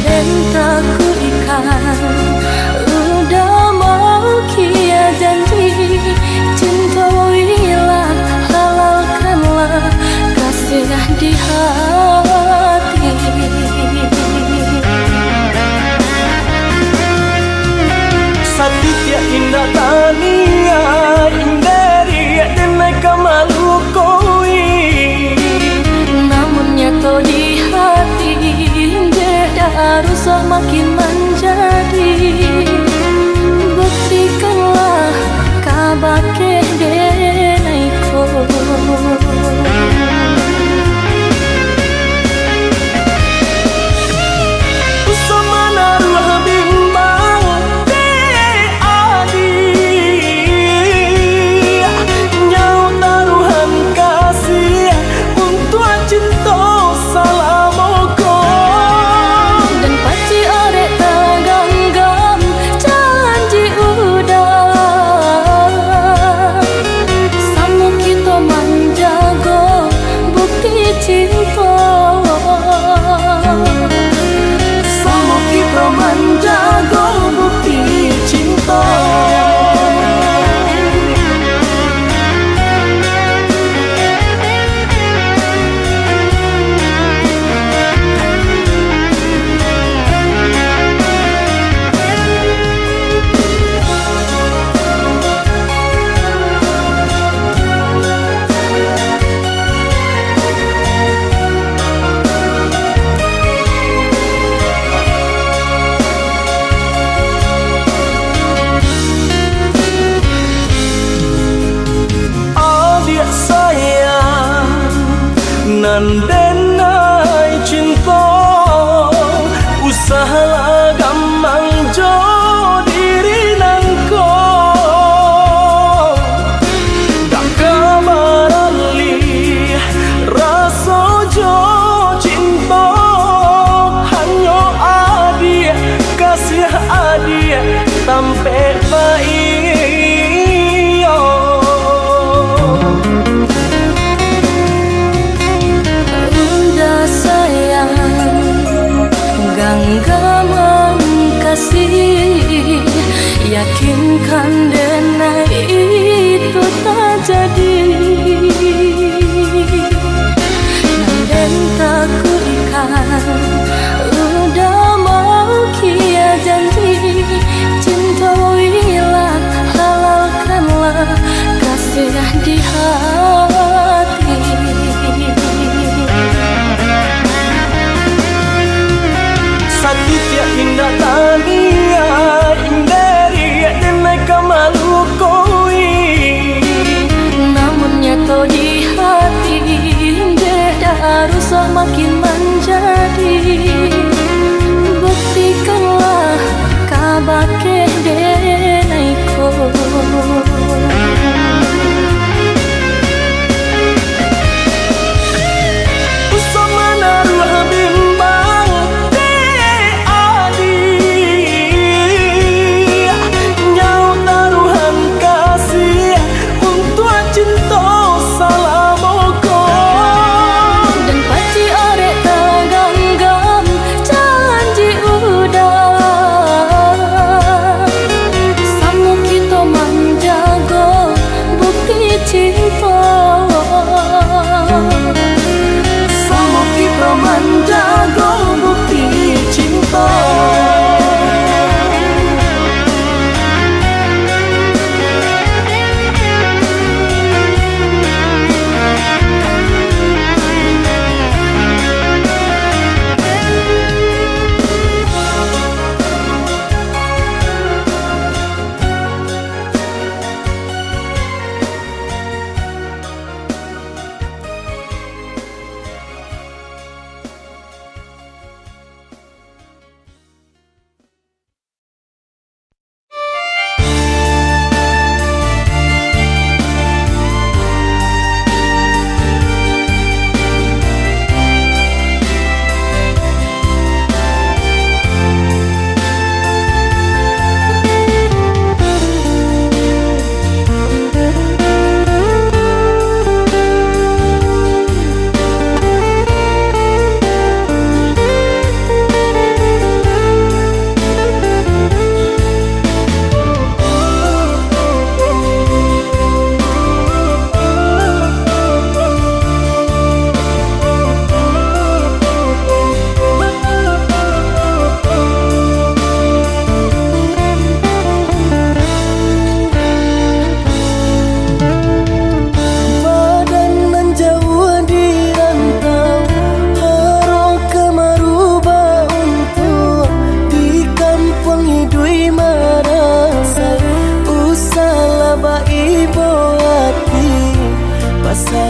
dan tak kuikan udah mau kia janji cintailah halalkanlah kasih di hati Satya indah tania indari denai kamalu koi namun nyata di hati beda harus makin menjadi buktikanlah kabake denaiko sama naruh bimbang de adi nyau taruhan kasih untuk cinta salamoko dan paci ore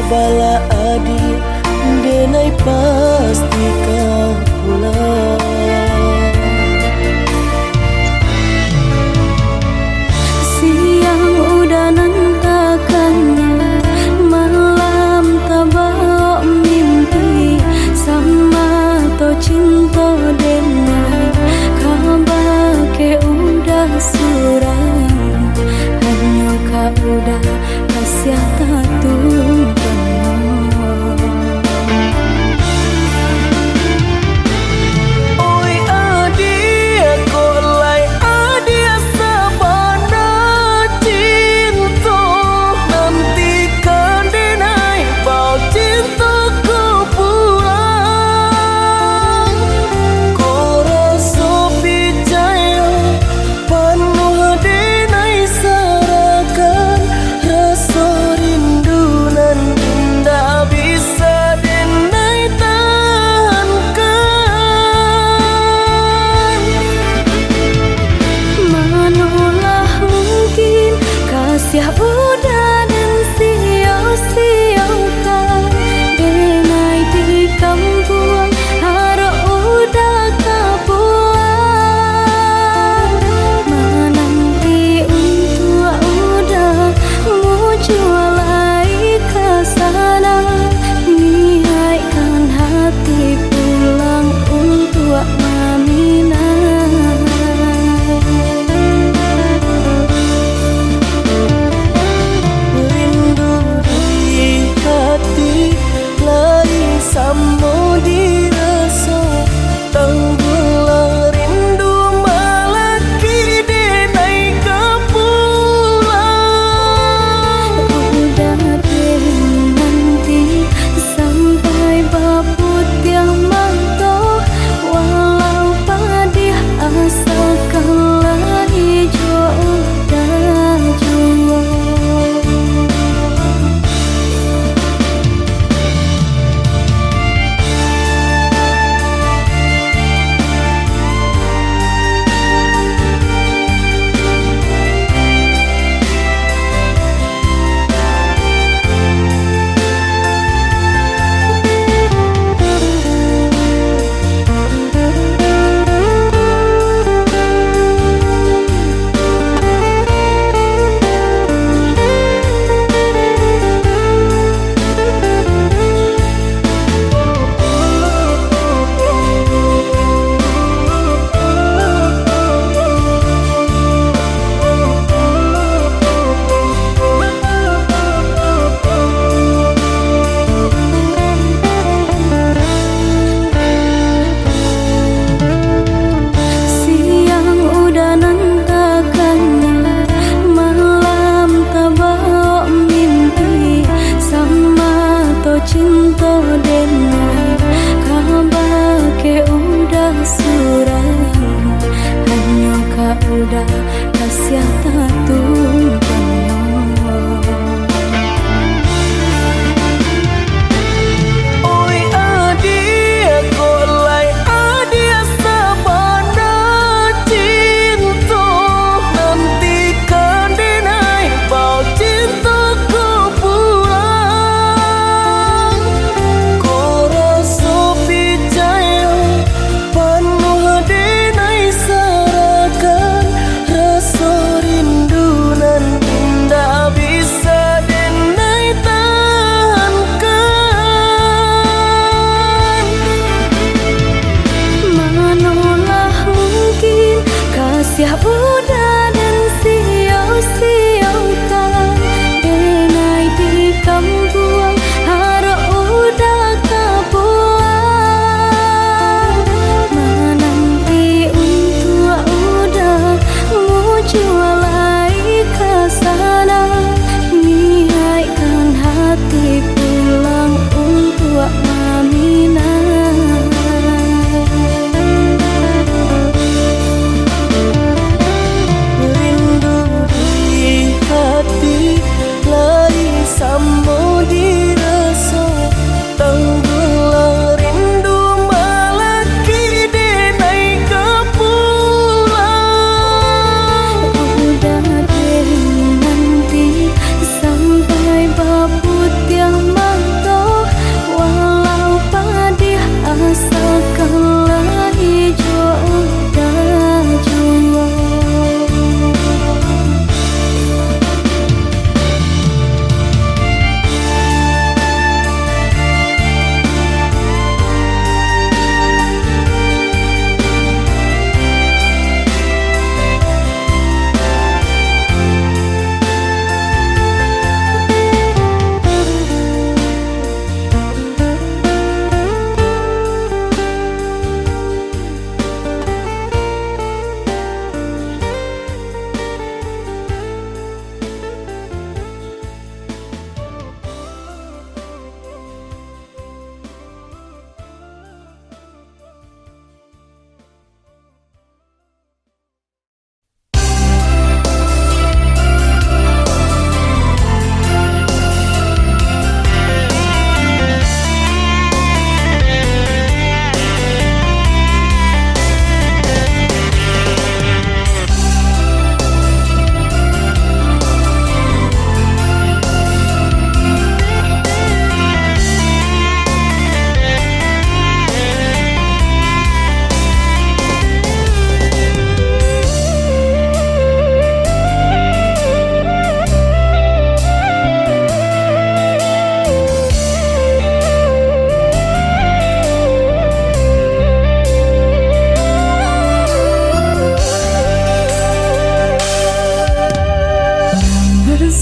bala adi denai pasti kau pulang. Siang udah nantakannya, malam tabak mimpi, sama to cinta denai kabar ke udah suram, hanya kau udah kasih tatu.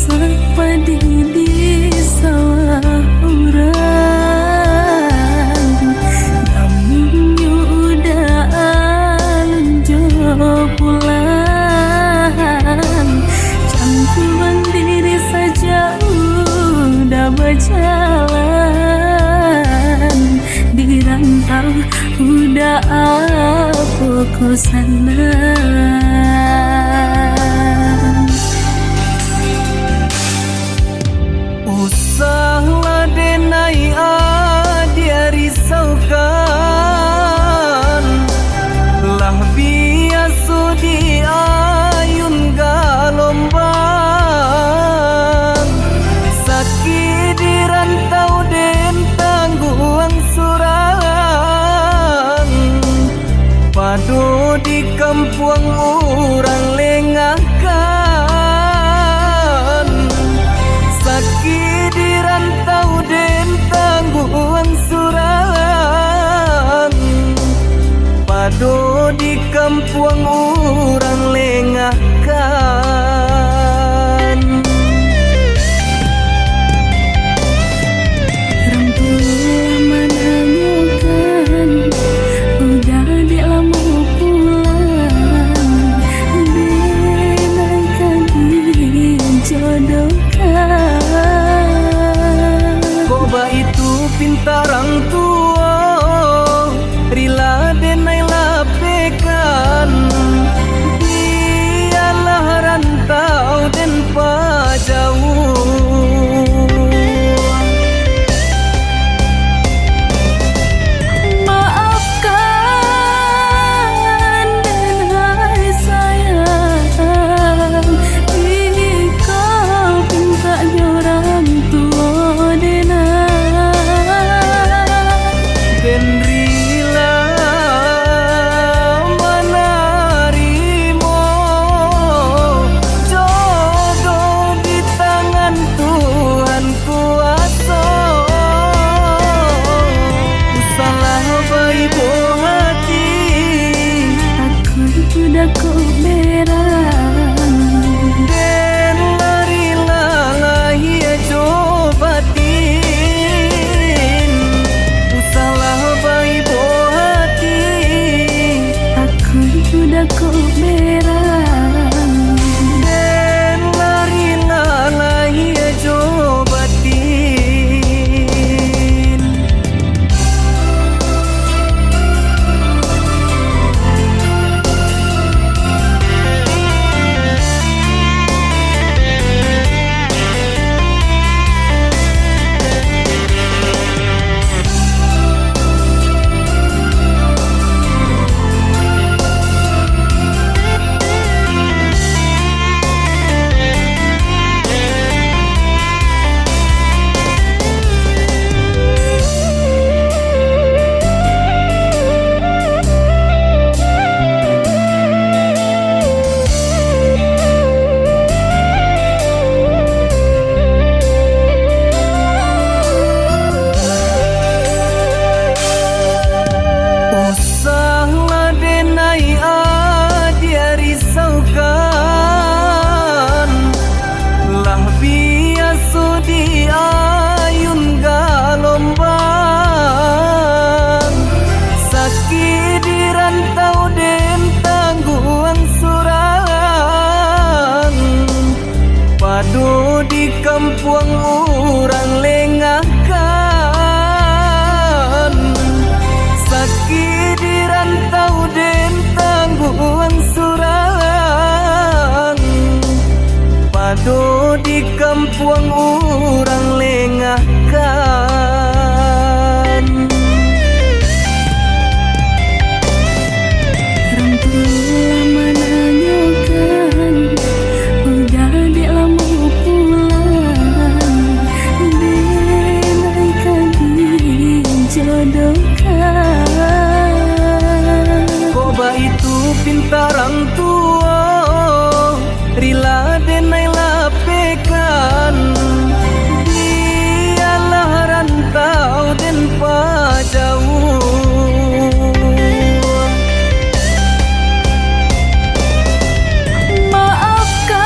masak padi di sawah orang, namun udah alunjo pulang. Cangkuan diri saja udah berjalan, di rantau udah apa kau sana. Usahlah denai dia risaukan, lah biasa di ayun galombang. Sakit di rantau den tangguang surang, padu di kampung orang lengahkan. Sakit di rantau den tangguang surang, padu di kampung orang lengahkan. Rangkul menanyakan, udah dilamu pulang, denaikan dijodohkan. Koba itu pintarang tua, rila denai lapekan. Dialah rantau den pajauh. Maafkan dan hai sayang, kau pinta orang tua denai. Den rila menerimo jodoh di tangan Tuhan kuasa. Salah baik hati, Aku sudah kau berang, den larilah lahir cobatin. Salah baik hati, aku sudah kau berang. den larilah lahir cobatin. Usahlah denai dia risaukan, lah biasa di ayun galombang. Sakit di rantau den tangguang surang, padu di kampung orang lengahkan. Sakit di rantau den tangguang surang, padu di kampung orang lengahkan. Rangkul menanyakan, udah dilamu pulang, denaikan dijodohkan. Koba itu pintarang tua, rila denai lapekan. Dialah rantau den pajauh. Maafkan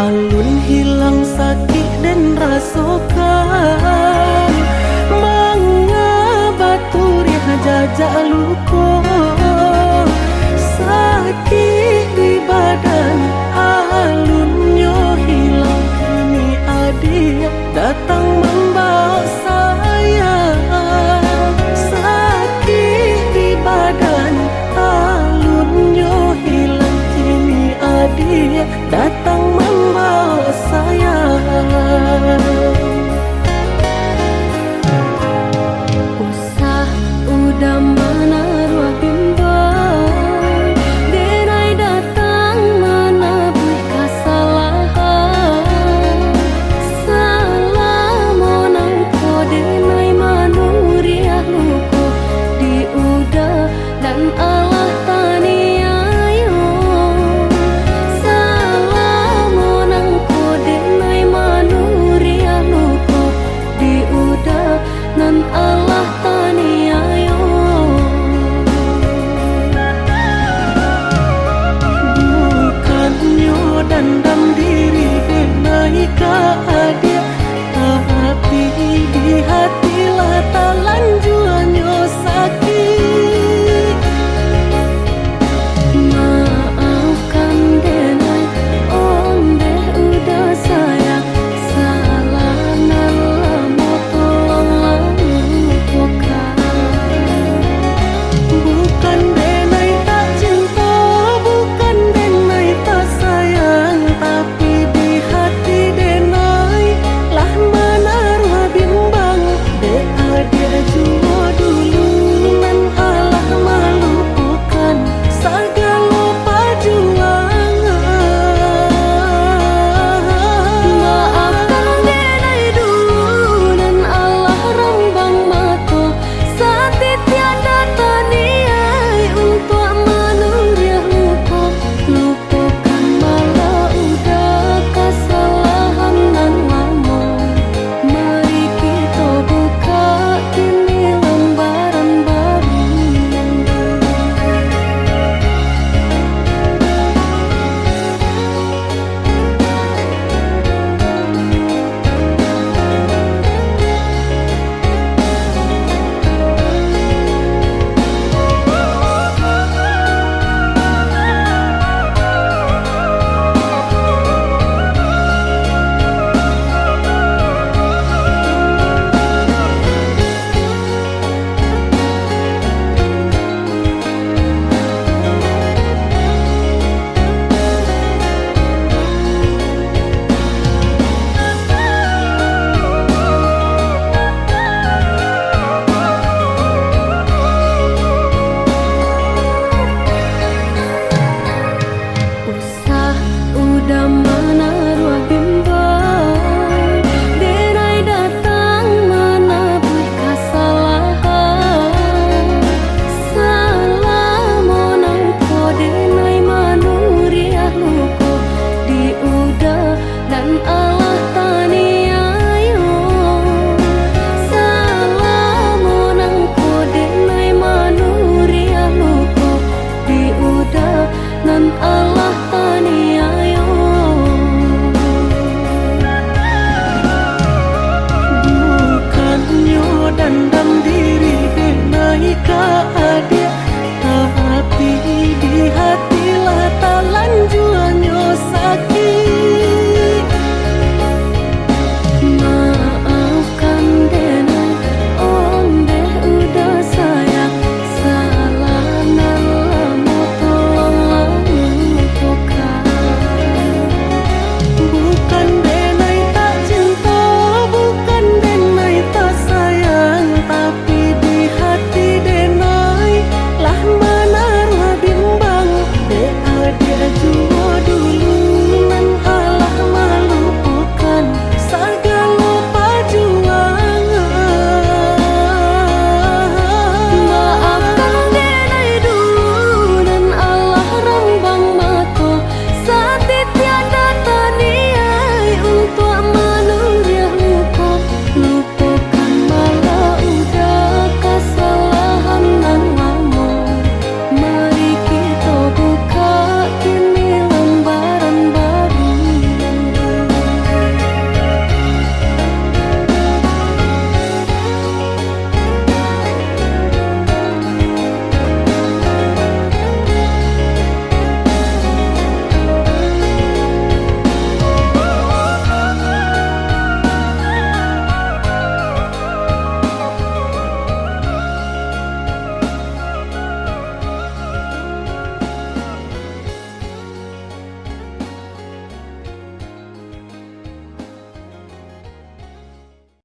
alun hilang sakit dan rasakan mangabaturi jajak lupa sakit di badan alunnya hilang kini adik datang membawa saya sakit di badan alunnya hilang kini adik datang